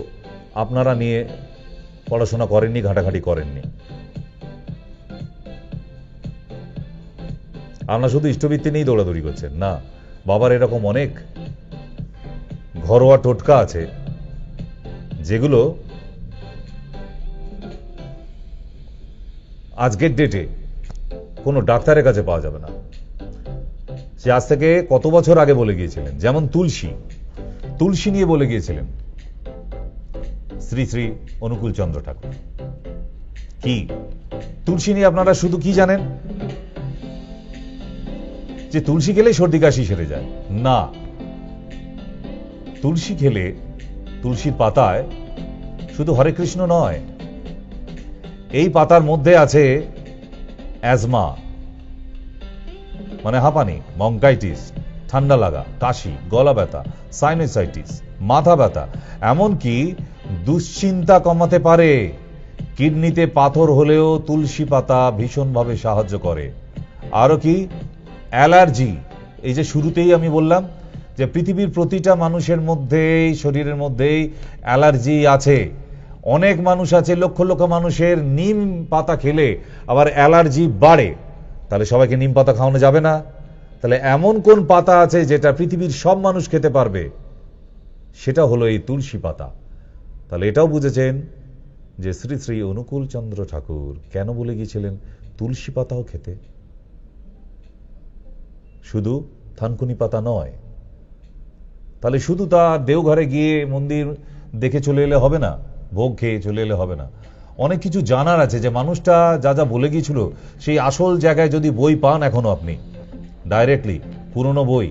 আপনারা নিয়ে পড়াশোনা করেননি, ঘাটাঘাটি করেননি। আপনারা শুধু ইষ্টবৃত্তি নিয়েই দৌড়াদৌড়ি করছেন না, বাবার এরকম অনেক ঘরোয়া টোটকা আছে যেগুলো আজকের ডেটে কোনো ডাক্তারের কাছে পাওয়া যাবে না। সে আজ থেকে কত বছর আগে বলে গিয়েছিলেন। যেমন তুলসী নিয়ে বলে গিয়েছিলেন শ্রী শ্রী অনুকূল চন্দ্র ঠাকুর। কি তুলসী নিয়ে আপনারা শুধু কি জানেন, যে তুলসী খেলে সর্দি কাশি সেরে যায়? না, তুলসী খেলে, তুলসীর পাতায় শুধু হরে কৃষ্ণ নয়, এই পাতার মধ্যে আছে অ্যাজমা মানে হাঁপানি, মঙ্কাইটিস, ঠান্ডা লাগা, কাশি, গলা ব্যথা, সাইনোসাইটিস, মাথা ব্যথা, এমনকি দুশ্চিন্তা কমাতে পারে। কিডনিতে পাথর হলেও তুলসী পাতা ভীষণভাবে সাহায্য করে। আরো কি, অ্যালার্জি। এই যে শুরুতেই আমি বললাম যে পৃথিবীর প্রতিটা মানুষের মধ্যেই, শরীরের মধ্যেই অ্যালার্জি আছে। অনেক মানুষ আছে, লক্ষ লক্ষ মানুষের নিম পাতা খেলে আবার অ্যালার্জি বাড়ে। তাহলে সবাইকে নিম পাতা খাওয়ানো যাবে না? তাহলে এমন কোন পাতা আছে যেটা পৃথিবীর সব মানুষ খেতে পারবে? সেটা হলো এই তুলসী পাতা। তাহলে এটাও বুঝেছেন যে শ্রী শ্রী অনুকূল চন্দ্র ঠাকুর কেন বলে গিয়েছিলেন তুলসী পাতাও খেতে। শুধু থানকুনি পাতা নয়। তাহলে শুধু তার দেওঘরে গিয়ে মন্দির দেখে চলে এলে হবে না, ভোগ খেয়ে চলে এলে হবে না। অনেক কিছু জানার আছে, যে মানুষটা যা যা বলে গিয়েছিল সেই আসল জায়গায় যদি বই পান এখনো আপনি ডাইরেক্টলি, পুরনো বই,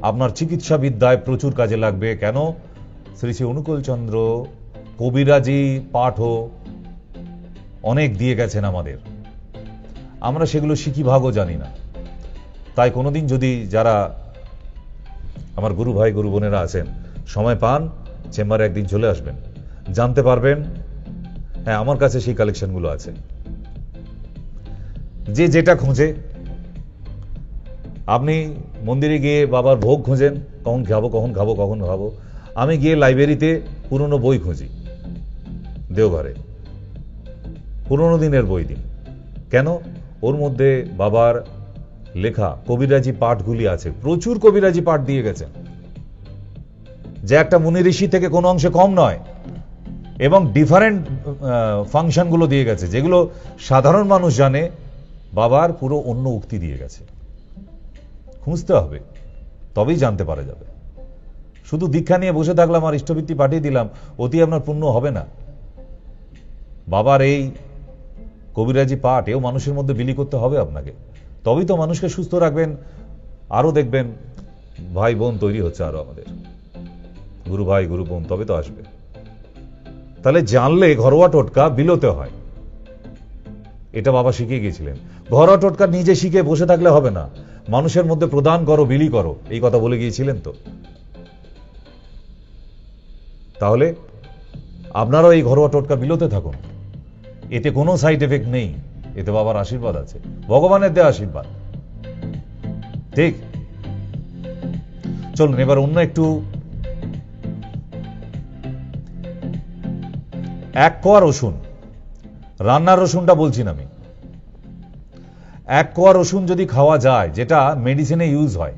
আপনার চিকিৎসা বিদ্যায় প্রচুর কাজে লাগবে। কেন? শ্রী শ্রী অনুকূল চন্দ্র কবিরাজি পাঠও অনেক দিয়ে গেছেন আমাদের, আমরা সেগুলো শিখি ভাগও জানি না। তাই কোনোদিন যদি যারা আমার গুরু ভাই গুরু বোনেরা আছেন, সময় পান, চেম্বারে একদিন চলে আসবেন, জানতে পারবেন। হ্যাঁ, আমার কাছে সেই কালেকশনগুলো আছে। যে যেটা খোঁজে, আপনি মন্দিরে গিয়ে বাবার ভোগ খোঁজেন, কখন খাবো কখন খাবো কখন খাবো। আমি গিয়ে লাইব্রেরিতে পুরনো বই খুঁজি, দেওঘরে পুরনো দিনের বই দিন। কেন? ওর মধ্যে বাবার লেখা কবিরাজি পাঠগুলি আছে, প্রচুর কবিরাজি পাঠ দিয়ে গেছেন, যে একটা মুনি ঋষি থেকে কোনো অংশে কম নয়, এবং ডিফারেন্ট ফাংশনগুলো দিয়ে গেছে, যেগুলো সাধারণ মানুষ জানে, বাবার পুরো অন্য উক্তি দিয়ে গেছে। খুঁজতে হবে, তবেই জানতে পারা যাবে। শুধু দীক্ষা নিয়ে বসে থাকলাম আর ইষ্টবৃত্তি পাঠিয়ে দিলাম, অতি আপনার পুণ্য হবে না। বাবার এই কবিরাজি পাঠ এও মানুষের মধ্যে বিলি করতে হবে আপনাকে, তবেই তো মানুষকে সুস্থ রাখবেন। আরো দেখবেন ভাই বোন তৈরি হচ্ছে, আরো আমাদের গুরু ভাই গুরু বোন তবে তো আসবে। তাহলে জানলে ঘরোয়া টোটকা বিলোতে হয়, এটা বাবা শিখিয়ে গিয়েছিলেন। ঘরোয়া টোটকা নিজে শিখে বসে থাকলে হবে না, মানুষের মধ্যে প্রদান করো, বিলি করো, এই কথা বলে গিয়েছিলেন তো। তাহলে আপনারাও এই ঘরোয়া টোটকা বিলোতে থাকুন, এতে কোনো সাইড এফেক্ট নেই, এতে বাবার আশীর্বাদ আছে, ভগবানের দেওয়া আশীর্বাদ। ঠিক, চলুন এবার অন্য একটু। এক কোয়া রসুন, রান্নার রসুনটা বলছি না আমি, এক কোয়া রসুন যদি খাওয়া যায়, যেটা মেডিসিনে ইউজ হয়,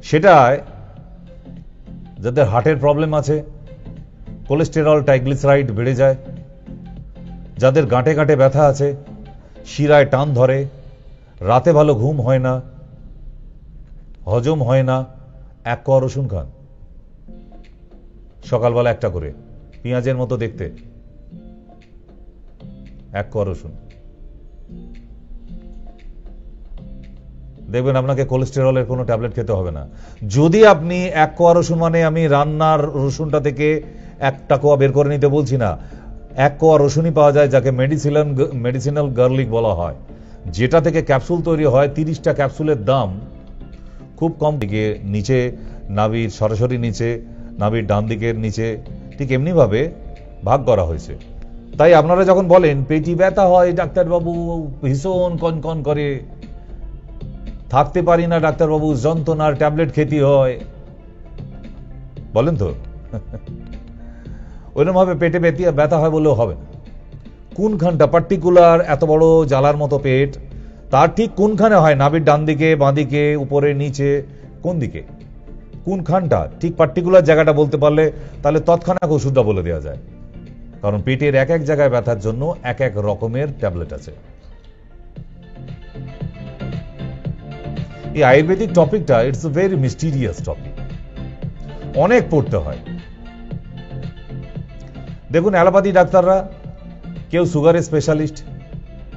সেটায় যাদের হার্টের প্রবলেম আছে, কোলেস্টেরল ট্রাইগ্লিসারাইড বেড়ে যায়, যাদের গাঁটে গাঁটে ব্যথা আছে, শিরায় টান ধরে, রাতে ভালো ঘুম হয় না, হজম হয় না, এক কোয়া রসুন খান। সকালবেলা একটা করে, পেঁয়াজের মতো দেখতে, এক কোয়া রসুন, দেখবেন আপনাকে কোলেস্টেরলের কোনো ট্যাবলেট খেতে হবে না। যদি আপনি এক কোয়া রসুন, মানে আমি রান্নার রসুনটা থেকে একটা কোয়া বের করে নিতে বলছি না, এক কোয়া রসুনই পাওয়া যায় যাকে মেডিসিনাল গার্লিক বলা হয়, যেটা থেকে ক্যাপসুল তৈরি হয়। 30টা ক্যাপসুলের দাম খুব কম, দিকে নিচে নাভির সরাসরি নিচে, নাভির ডান দিকের নিচে, ঠিক এমনি ভাবে ভাগ করা হয়েছে। তাই আপনারা যখন বলেন পেটি ব্যথা হয় ডাক্তারবাবু, ভীষণ কনকন করে, থাকতে পারি না ডাক্তারবাবু, যন্ত্রণার ট্যাবলেট খেতে হয়, বলেন তো ওইরকম ভাবে পেটে ব্যথা হয় বললেও হবে না। কোনখানটা পার্টিকুলার এত বড় জ্বালার মতো পেট, তার ঠিক কোনখানে হয়, নাভির ডান দিকে, বাঁ দিকে, উপরে, নিচে, কোন দিকে, কোনখানটা, ঠিক পার্টিকুলার জায়গাটা বলতে পারলে তাহলে তৎক্ষণাৎ ওষুধটা বলে দেওয়া যায়। কারণ পেটের এক এক জায়গায় ব্যথার জন্য এক এক রকমের ট্যাবলেট আছে। এই আয়ুর্বেদিক টপিকটা it's a very mysterious topic, অনেক পড়তে হয়। দেখুন অ্যালোপ্যাথি ডাক্তাররা কেউ সুগারের স্পেশালিস্ট,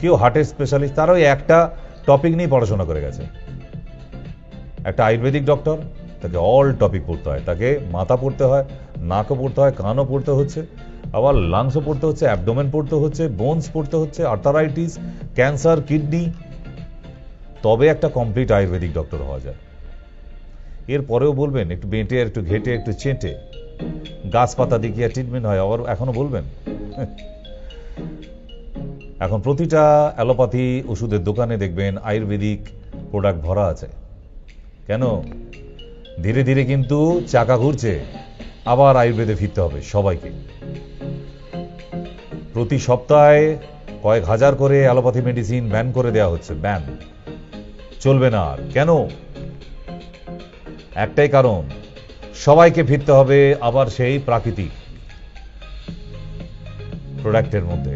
কেউ হার্টের স্পেশালিস্ট, তারা ওই একটা টপিক নিয়ে পড়াশোনা করে গেছে। একটা আয়ুর্বেদিক ডক্টর, তাকে অল টপিক পড়তে হয়, তাকে মাথা পড়তে হয়, নাকও পড়তে হয়, কানও পড়তে হচ্ছে, আবার লাংসও পড়তে হচ্ছে, অ্যাবডোমেন পড়তে হচ্ছে, বোনস পড়তে হচ্ছে, আর্থারাইটিস, ক্যান্সার, কিডনি, তবে একটা কমপ্লিট আয়ুর্বেদিক ডক্টর হওয়া যায়। এরপরেও বলবেন একটু বেঁটে, একটু ঘেটে, একটু চেটে, গাছপাতা দিয়ে ট্রিটমেন্ট হয়, আবার এখনো বলবেন। এখন প্রতিটা অ্যালোপ্যাথি ওষুধের দোকানে দেখবেন আয়ুর্বেদিক প্রোডাক্ট ভরা আছে। কেন? ধীরে ধীরে কিন্তু চাকা ঘুরছে, আবার আয়ুর্বেদে ফিরতে হবে সবাইকে। প্রতি সপ্তাহে কয়েক হাজার করে অ্যালোপ্যাথি মেডিসিন ব্যান করে দেওয়া হচ্ছে, ব্যান, চলবে না আর। কেন? একটাই কারণ, সবাইকে ফিরতে হবে আবার সেই প্রাকৃতিক প্রোডাক্টের মধ্যে,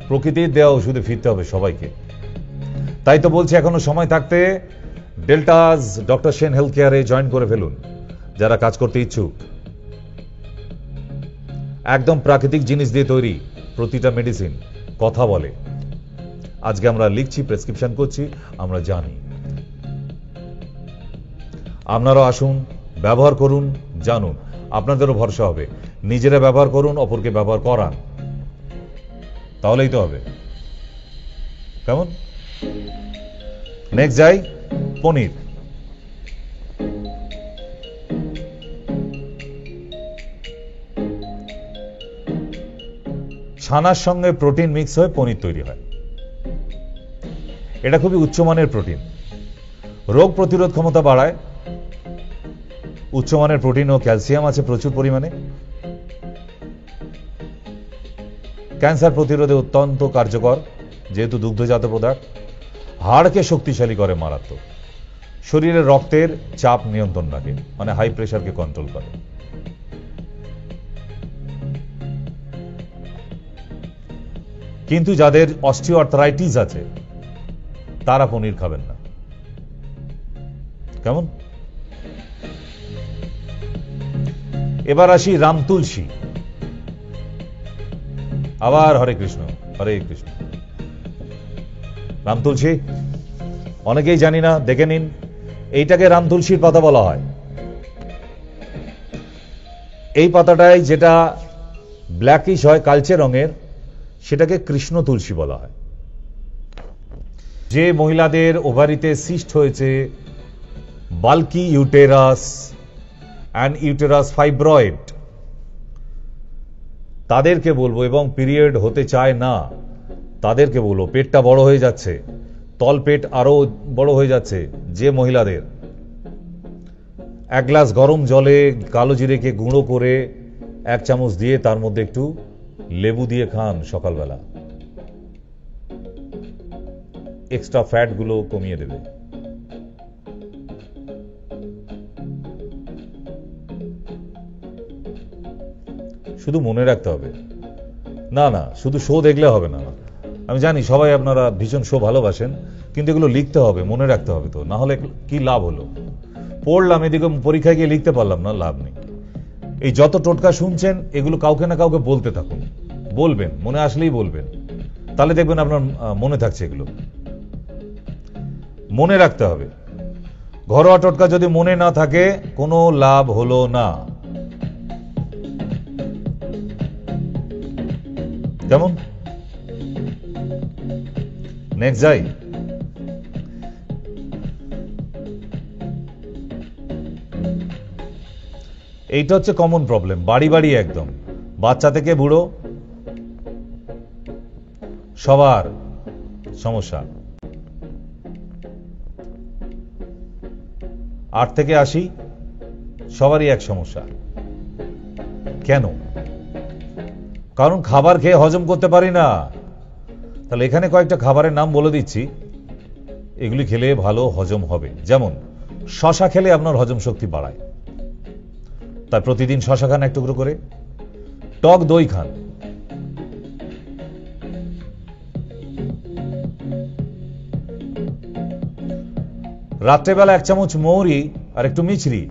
প্রকৃতির দেওয়া ওষুধে ফিরতে হবে সবাইকে। তাই তো বলছি এখনো সময় থাকতে ডেল্টাস ডক্টর সেন হেলথ কেয়ারে জয়েন করে ফেলুন যারা কাজ করতে ইচ্ছুক। একদম প্রাকৃতিক জিনিস দিয়ে তৈরি প্রতিটা মেডিসিন, কথা বলে। আজকে আমরা লিখছি, প্রেসক্রিপশন করছি, আমরা জানি। আপনারাও আসুন, ব্যবহার করুন, জানুন, আপনাদেরও ভরসা হবে। নিজেরা ব্যবহার করুন, অপরকে ব্যবহার করান, তাহলেই তো হবে। কেমন? নেক্সট যাই, পনির। ছানার সঙ্গে প্রোটিন মিক্স হয়ে পনির তৈরি হয়। এটা খুবই উচ্চমানের প্রোটিন, রোগ প্রতিরোধ ক্ষমতা বাড়ায়। উচ্চমানের প্রোটিন ও ক্যালসিয়াম আছে প্রচুর পরিমাণে। ক্যান্সার প্রতিরোধে অত্যন্ত কার্যকর, যেহেতু দুগ্ধজাত পদার্থ। হাড়কে শক্তিশালী করে মারাত্মক। শরীরে রক্তের চাপ নিয়ন্ত্রণ রাখে, মানে হাই প্রেশারকে কন্ট্রোল করে। কিন্তু যাদের অস্টিওআর্থ্রাইটিস আছে, তারা পনির খাবেন না। কেমন? এবার আসি রাম তুলসী। আবার হরে কৃষ্ণ হরে কৃষ্ণ। রাম তুলসী অনেকেই জানি না, দেখে নিন। এইটাকে রাম তুলসীর পাতা বলা হয়। এই পাতাটায় যেটা ব্ল্যাকিশ হয়, কালচে রঙের, সেটাকে কৃষ্ণ তুলসী বলা হয়। যে মহিলাদের ওভারিতে সিস্ট হয়েছে, bulky uterus and uterus fibroid, তাদেরকে বলবো, এবং পিরিয়ড হতে চায় না তাদেরকে বলবো, পেটটা বড় হয়ে যাচ্ছে, তল পেট আরো বড় হয়ে যাচ্ছে, যে মহিলাদের, 1 গ্লাস গরম জলে কালো জিরেকে গুঁড়ো করে 1 চামচ দিয়ে তার মধ্যে একটু লেবু দিয়ে খান সকালবেলা, এক্সট্রা ফ্যাট গুলো কমিয়ে দেবে। শুধু মনে রাখতে হবে, না না শুধু শো দেখলে হবে না। আমি জানি সবাই আপনারা ভীষণ শো ভালোবাসেন, কিন্তু এগুলো লিখতে হবে, মনে রাখতে হবে। তো না হলে কি লাভ হলো? পড়লাম, এদিকে পরীক্ষায় গিয়ে লিখতে পারলাম না, লাভ নেই। এই যত টোটকা শুনছেন, এগুলো কাউকে না কাউকে বলতে থাকুন, বলবেন, মনে আসলেই বলবেন, তাহলে দেখবেন আপনার মনে থাকছে। এগুলো মনে রাখতে হবে। ঘরোয়া টোটকা যদি মনে না থাকে, কোনো লাভ হলো না। কেমন? নেক্সট যাই। এইটা হচ্ছে কমন প্রবলেম, বাড়ি বাড়ি একদম, বাচ্চা থেকে বুড়ো সবার সমস্যা। 8 থেকে 80 সবারই এক সমস্যা। কেন? কারণ খাবার খেয়ে হজম করতে পারি না। তাহলে এখানে কয়েকটা খাবারের নাম বলে দিচ্ছি, এগুলি খেলে ভালো হজম হবে। যেমন শশা খেলে আপনার হজম শক্তি বাড়ায়, তাই প্রতিদিন শশা খান 1 টুকরো করে। টক দই খান। রাত্রেবেলা 1 চামচ মৌরি আর একটু মিছরি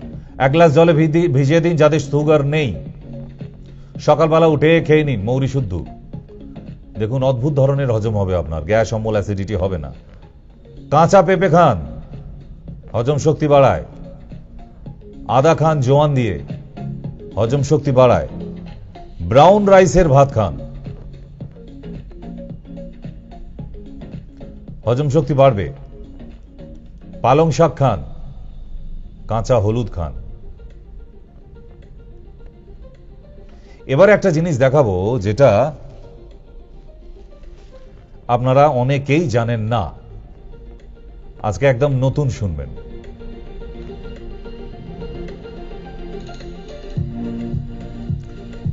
1 গ্লাস জলে ভিজিয়ে দিন, যাদের সুগার নেই, সকালবেলা উঠে খেয়ে নিন মৌরি শুদ্ধ। দেখুন অদ্ভুত ধরনের হজম হবে আপনার, গ্যাস অম্বল অ্যাসিডিটি হবে না। কাঁচা পেঁপে খান, হজম শক্তি বাড়ায়। আদা খান জোয়ান দিয়ে, হজম শক্তি বাড়ায়। ব্রাউন রাইসের ভাত খান, হজম শক্তি বাড়বে। পালং শাক খান, কাঁচা হলুদ খান। এবার একটা জিনিস দেখাবো, যেটা আপনারা অনেকেই জানেন না, আজকে একদম নতুন শুনবেন।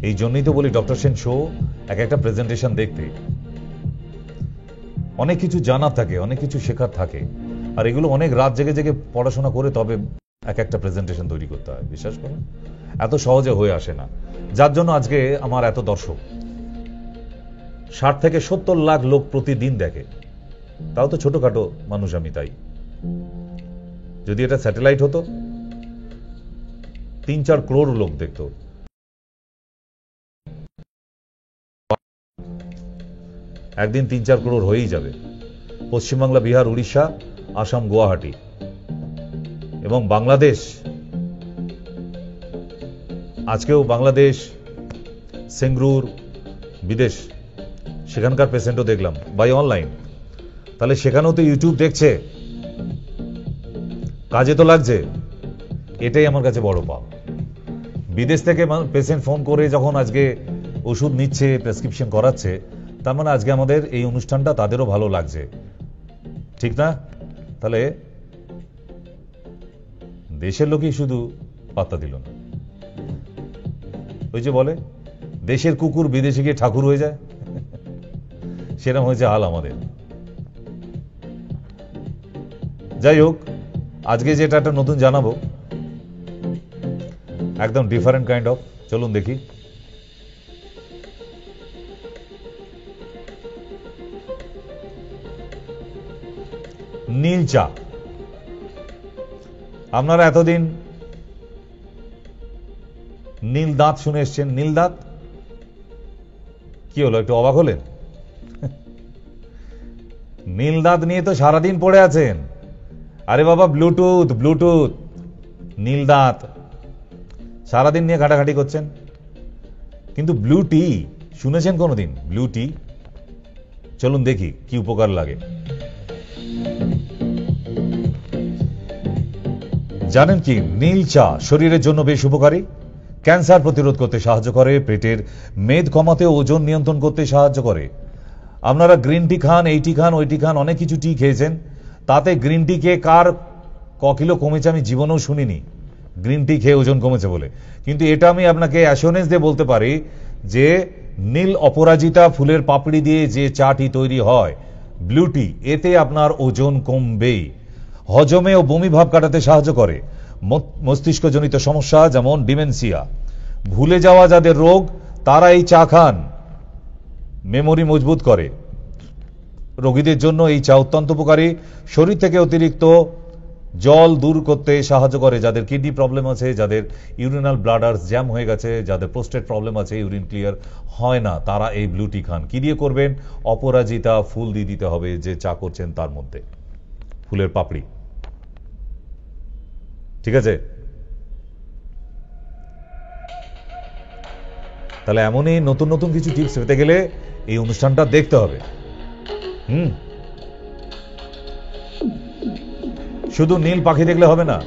এই জন্যই তো বলি ডক্টর সেন শো একটা প্রেজেন্টেশন দেখতে অনেক কিছু জানার থাকে, অনেক কিছু শেখার থাকে, আর এগুলো অনেক রাত জেগে জেগে পড়াশোনা করে তবে একটা প্রেজেন্টেশন তৈরি করতে হয়। বিশ্বাস করুন, এত সহজে হয়ে আসে না। যার জন্য আজকে আমার এত দর্শক, 60 থেকে 70 লাখ লোক প্রতিদিন দেখে। তাও তো ছোটখাটো মানুষ আমি, তাই যদি এটা স্যাটেলাইট হতো 3-4 crore লোক দেখতো। একদিন 3-4 crore হয়েই যাবে। পশ্চিমবাংলা, বিহার, উড়িষ্যা, আসাম, গুয়াহাটি এবং বাংলাদেশ। আজকেও বাংলাদেশ, সেঙ্গুর, বিদেশ, সেখানকার পেশেন্টও দেখলাম বাই অনলাইন। তাহলে সেখানেও তো ইউটিউব দেখছে, কাজে তো লাগছে। এটাই আমার কাছে বড় পাওয়া। বিদেশ থেকে পেশেন্ট ফোন করে যখন আজকে ওষুধ নিচ্ছে, প্রেসক্রিপশন করাচ্ছে, তার মানে আজকে আমাদের এই অনুষ্ঠানটা তাদেরও ভালো লাগছে, ঠিক না? তাহলে দেশের লোকই শুধু পাত্তা দিল না। ওই যে বলে দেশের কুকুর বিদেশে গিয়ে ঠাকুর হয়ে যায়, সেরকম হয়েছে হাল আমাদের। যাই হোক, আজকে যেটা একটা নতুন জানাবো, একদম ডিফারেন্ট কাইন্ড অফ। চলুন দেখি। নীল চা। আপনারা এতদিন নীল দাঁত শুনে এসছেন। নীল দাঁত কি হলো, একটু অবাক হলেন? নীল দাঁত নিয়ে তো সারাদিন পড়ে আছেন। আরে বাবা, ব্লুটুথ ব্লুটুথ, নীল দাঁত সারাদিন নিয়ে ঘাটাঘাটি করছেন। কিন্তু ব্লু টি শুনেছেন কোনোদিন? ব্লু টি, চলুন দেখি কি উপকার লাগে। জানেন কি, নীল চা শরীরের জন্য বেশ উপকারী। ক্যান্সার প্রতিরোধ করতে সাহায্য করে, পেটের মেদ কমাতে, ওজন নিয়ন্ত্রণ করতে সাহায্য করে। আপনারা গ্রিন টি খান, এইটি খান, ওইটি খান, অনেক কিছু টি খেয়েছেন। তাতে গ্রিন টি খেয়ে কার কিলো কমেছে আমি জীবনেও শুনিনি, গ্রিন টি খেয়ে ওজন কমেছে বলে। কিন্তু এটা আমি আপনাকে অ্যাসিওরেন্স দিয়ে বলতে পারি যে নীল অপরাজিতা ফুলের পাপড়ি দিয়ে যে চাটি তৈরি হয়, ব্লু টি, এতে আপনার ওজন কমবেই। হজমে ও বমি ভাব কাটাতে সাহায্য করে। মস্তিষ্কজনিত সমস্যা যেমন ডিমেনশিয়া, ভুলে যাওয়া যাদের রোগ, তারা এই চা খান। মেমোরি মজবুত করে। রোগীদের জন্য এই চা অত্যন্ত উপকারী। শরীর থেকে অতিরিক্ত জল দূর করতে সাহায্য করে। যাদের কিডনি প্রবলেম আছে, যাদের ইউরিনাল ব্লাডার জ্যাম হয়ে গেছে, যাদের প্রোস্টেট প্রবলেম আছে, ইউরিন ক্লিয়ার হয় না, তারা এই ব্লু টি খান। কি দিয়ে করবেন? অপরাজিতা ফুল দিয়ে দিতে হবে যে চা করছেন তার মধ্যে, ফুলের পাপড়ি। ঠিক আছে? তাহলে এমনই নতুন নতুন কিছু টিপস পেতে গেলে এই অনুষ্ঠানটা দেখতে হবে। শুধু নীল পাখি দেখলে হবে না,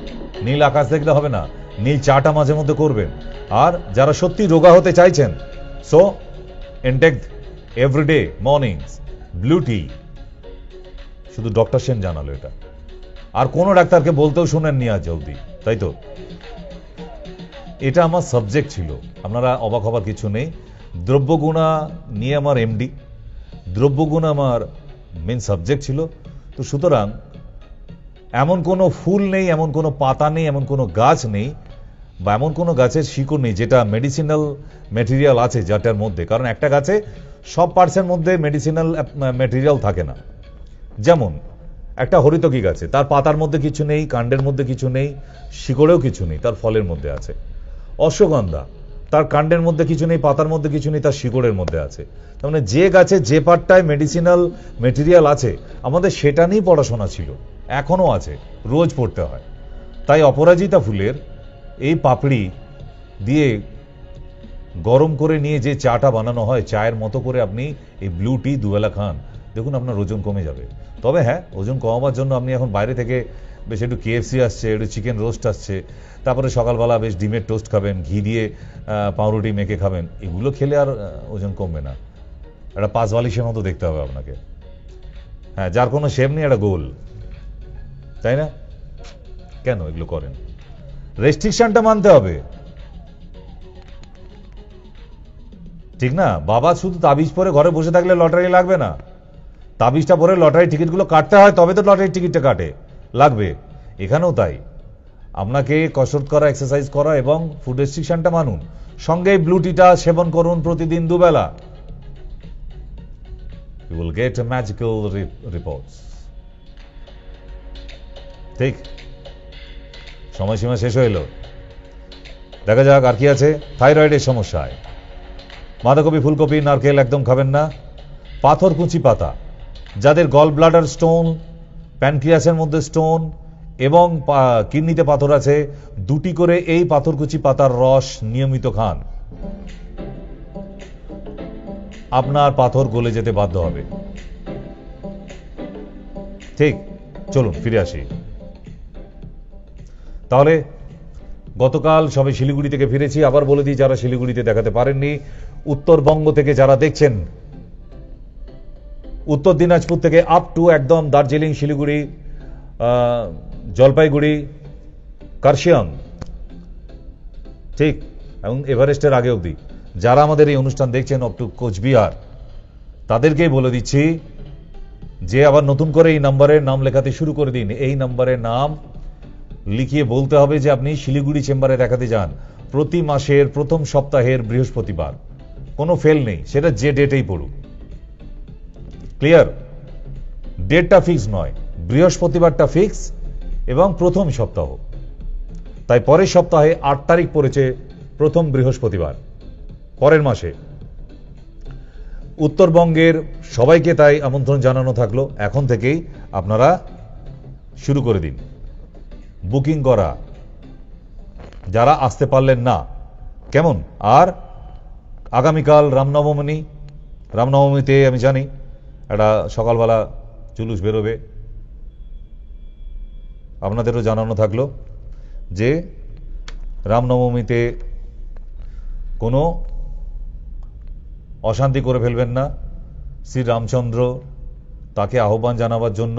নীল আকাশ দেখলে হবে না, নীল চাটা মাঝে মধ্যে করবেন। আর যারা সত্যি রোগা হতে চাইছেন, so intake everyday mornings blue tea. শুধু ডক্টর সেন জানালো এটা, আর কোন ডাক্তারকে বলতেও শুনেননি আজ অবধি, তাই তো? এটা আমার সাবজেক্ট ছিল, আপনারা অবাক হবার কিছু নেই। দ্রব্যগুণা নিয়ে আমার এমডি, দ্রব্যগুণ আমার মেন সাবজেক্ট ছিল। তো সুতরাং এমন কোনো ফুল নেই, এমন কোনো পাতা নেই, এমন কোনো গাছ নেই, বা এমন কোনো গাছের শিকড় নেই যেটা মেডিসিনাল ম্যাটেরিয়াল আছে যাটার মধ্যে। কারণ একটা গাছে সব পার্টসের মধ্যে মেডিসিনাল ম্যাটেরিয়াল থাকে না। যেমন একটা হরিতকি গাছে তার পাতার মধ্যে কিছু নেই, কাণ্ডের মধ্যে কিছু নেই, শিকড়েও কিছু নেই, তার ফলের মধ্যে আছে। অশ্বগন্ধা, তার কাণ্ডের মধ্যে কিছু নেই, পাতার মধ্যে কিছু নেই, তার শিকড়ের মধ্যে আছে। তার মানে যে গাছে যে পার্টটায় মেডিসিনাল ম্যাটেরিয়াল আছে, আমাদের সেটা নিয়েই পড়াশোনা ছিল, এখনো আছে, রোজ পড়তে হয়। তাই অপরাজিতা ফুলের এই পাপড়ি দিয়ে গরম করে নিয়ে যে চাটা বানানো হয়, চায়ের মতো করে আপনি এই ব্লু টি দুবেলা খান, দেখুন আপনার ওজন কমে যাবে। তবে হ্যাঁ, ওজন কমাবার জন্য আপনি এখন বাইরে থেকে বেশ একটু KFC আসছে, একটু চিকেন রোস্ট আসছে, তারপরে সকালবেলা বেশ ডিমের টোস্ট খাবেন, ঘি দিয়ে পাউরুটি মেখে খাবেন, এগুলো খেলে আর ওজন কমবে না। একটা পাঁচ বালিশের মতো দেখতে হবে আপনাকে। হ্যাঁ, যার কোনো শেপ নেই, একটা গোল, তাই না? কেন এগুলো করেন? রেস্ট্রিকশনটা মানতে হবে, ঠিক না? বাবা শুধু তাবিজ পরে ঘরে বসে থাকলে লটারি লাগবে না। তাবিজটা পরে লটারি টিকিটগুলো কাটতে হয়, তবে তো লটারির টিকিটটা কাটে লাগবে। এখানেও তাই, আপনাকে কসরত করা, এক্সারসাইজ করা এবং ফুড রেস্ট্রিকশনটা মানুন। সঙ্গে ব্লু টিটা সেবন করুন প্রতিদিন দুবেলা। You will get a magical reports. ঠিক, সময়সীমা শেষ হইল। দেখা যাক আর কি আছে। থাইরয়েডের সমস্যায় বাঁধাকপি, ফুলকপি, নারকেল একদম খাবেন না। পাথরকুচি পাতা, যাদের গল ব্লাডার স্টোন, প্যানক্রিয়াসের মধ্যে স্টোন এবং কিডনিতে পাথর আছে, 2টি করে এই পাথরকুচি পাতার রস নিয়মিত খান। আপনার পাথর গলে যেতে বাধ্য হবে। ঠিক, চলুন ফিরে আসি। তাহলে গতকাল সবে শিলিগুড়ি থেকে ফিরেছি। আবার বলে দিই, যারা শিলিগুড়িতে দেখাতে পারেননি, উত্তরবঙ্গ থেকে যারা দেখছেন, উত্তর দিনাজপুর থেকে আপ টু একদম দার্জিলিং, শিলিগুড়ি, জলপাইগুড়ি, কার্শিয়াং, ঠিক, এবং এভারেস্টের আগে অবধি যারা আমাদের এই অনুষ্ঠান দেখছেন আপ টু কোচবিহার, তাদেরকেই বলে দিচ্ছি যে আবার নতুন করে এই নাম্বারের নাম লেখাতে শুরু করে দিন। এই নাম্বারের নাম লিখিয়ে বলতে হবে যে আপনি শিলিগুড়ি চেম্বারে দেখাতে যান প্রতি মাসের প্রথম সপ্তাহের বৃহস্পতিবার। কোনো ফেল নেই, সেটা যে ডেটেই পড়ুক। ক্লিয়ার? ডেটটা ফিক্স নয়, বৃহস্পতিবারটা ফিক্স এবং প্রথম সপ্তাহ। তাই পরের সপ্তাহে 8 তারিখ পড়েছে প্রথম বৃহস্পতিবার পরের মাসে। উত্তরবঙ্গের সবাইকে তাই আমন্ত্রণ জানানো থাকলো, এখন থেকেই আপনারা শুরু করে দিন বুকিং করা, যারা আসতে পারলেন না। কেমন? আর আগামীকাল রামনবমীতে আমি জানি একটা সকালবেলা জুলুস বেরোবে, আপনাদেরও জানানো থাকলো যে রামনবমীতে কোনো অশান্তি করে ফেলবেন না। শ্রী রামচন্দ্র, তাকে আহ্বান জানাবার জন্য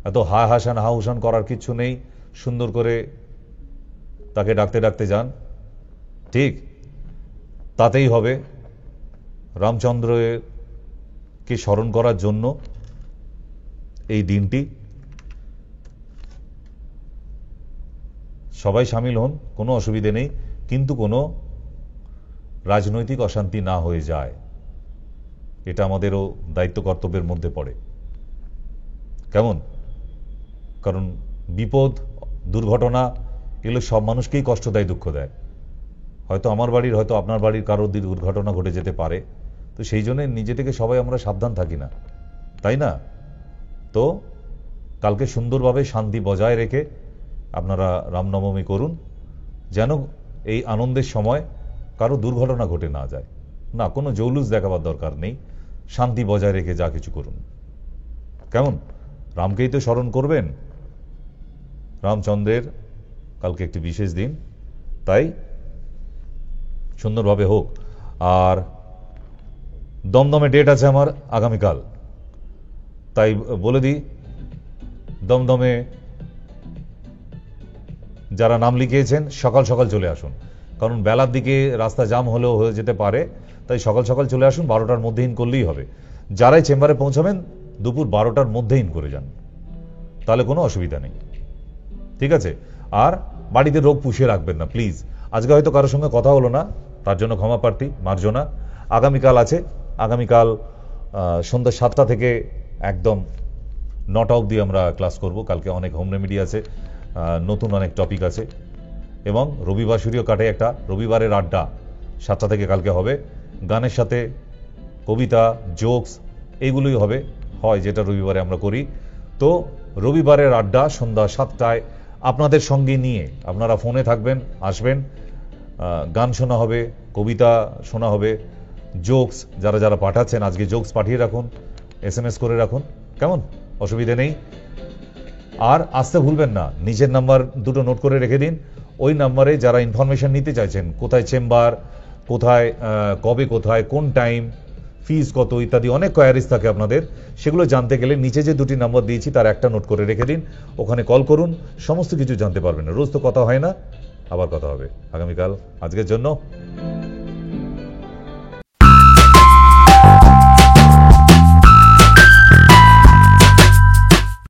এত হাউসান করার কিছু নেই, সুন্দর করে তাকে ডাকতে ডাকতে যান, ঠিক তাতেই হবে। রামচন্দ্রকে স্মরণ করার জন্য এই দিনটি, সবাই সামিল হন, কোনো অসুবিধে নেই, কিন্তু কোনো রাজনৈতিক অশান্তি না হয়ে যায়, এটা আমাদেরও দায়িত্ব কর্তব্যের মধ্যে পড়ে। কেমন? কারণ বিপদ, দুর্ঘটনা এগুলো সব মানুষকেই কষ্ট দেয়, দুঃখ দেয়। হয়তো আমার বাড়ির, হয়তো আপনার বাড়ির কারোর দুর্ঘটনা ঘটে যেতে পারে, তো সেই জন্য নিজে থেকে সবাই আমরা সাবধান থাকি না, তাই না? তো কালকে সুন্দরভাবে শান্তি বজায় রেখে আপনারা রামনবমী করুন, যেন এই আনন্দের সময় কারো দুর্ঘটনা ঘটে না যায়। না, কোনো জৌলুস দেখাবার দরকার নেই, শান্তি বজায় রেখে যা কিছু করুন। কেমন? রামকেই তো স্মরণ করবেন, রামচন্দ্রের কালকে একটি বিশেষ দিন, তাই সুন্দরভাবে হোক। আর দমদমে ডেট আছে আমার আগামীকাল, তাই বলে দিই, দমদমে যারা নাম লিখিয়েছেন সকাল সকাল চলে আসুন, কারণ বেলার দিকে রাস্তা জাম হলেও হয়ে যেতে পারে, তাই সকাল সকাল চলে আসুন। 12টার মধ্যে ইন করলেই হবে। যারাই চেম্বারে পৌঁছাবেন দুপুর 12টার মধ্যে ইন করে যান, তাহলে কোনো অসুবিধা নেই, ঠিক আছে? আর বাড়িতে রোগ পুষিয়ে রাখবেন না প্লিজ। আজকে হয়তো কারোর সঙ্গে কথা হলো না, তার জন্য ক্ষমা প্রার্থী, মার্জনা। আগামীকাল আছে, আগামীকাল সন্ধ্যা 7টা থেকে একদম 9টা অবধি আমরা ক্লাস করব। কালকে অনেক হোম রেমেডি আছে, নতুন অনেক টপিক আছে, এবং রবিবার সূর্য কাটে একটা রবিবারের আড্ডা 7টা থেকে কালকে হবে। গানের সাথে কবিতা, জোকস এইগুলোই হয় যেটা রবিবারে আমরা করি। তো রবিবারের আড্ডা সন্ধ্যা 7টায় আপনাদের সঙ্গে নিয়ে আপনারা ফোনে থাকবেন, আসবেন, গান শোনা হবে, কবিতা শোনা হবে, জোকস যারা যারা পাঠাচ্ছেন আজকে জোকস পাঠিয়ে রাখুন, SMS করে রাখুন, কেমন? অসুবিধে নেই। আর আসতে ভুলবেন না, নিজের নাম্বার দুটো নোট করে রেখে দিন। ওই নাম্বারে যারা ইনফরমেশন নিতে চাইছেন, কোথায় চেম্বার, কোথায় কবে, কোথায় কোন টাইম, ফিজ কত ইত্যাদি অনেক কোয়ারিজ থাকে আপনাদের, সেগুলো জানতে গেলে নিচে যে দুটি নাম্বার দিয়েছি তার একটা নোট করে রেখে দিন, ওখানে কল করুন, সমস্ত কিছু জানতে পারবেন। রোজ তো কথা হয় না, আবার কথা হবে আগামীকাল। আজকের জন্য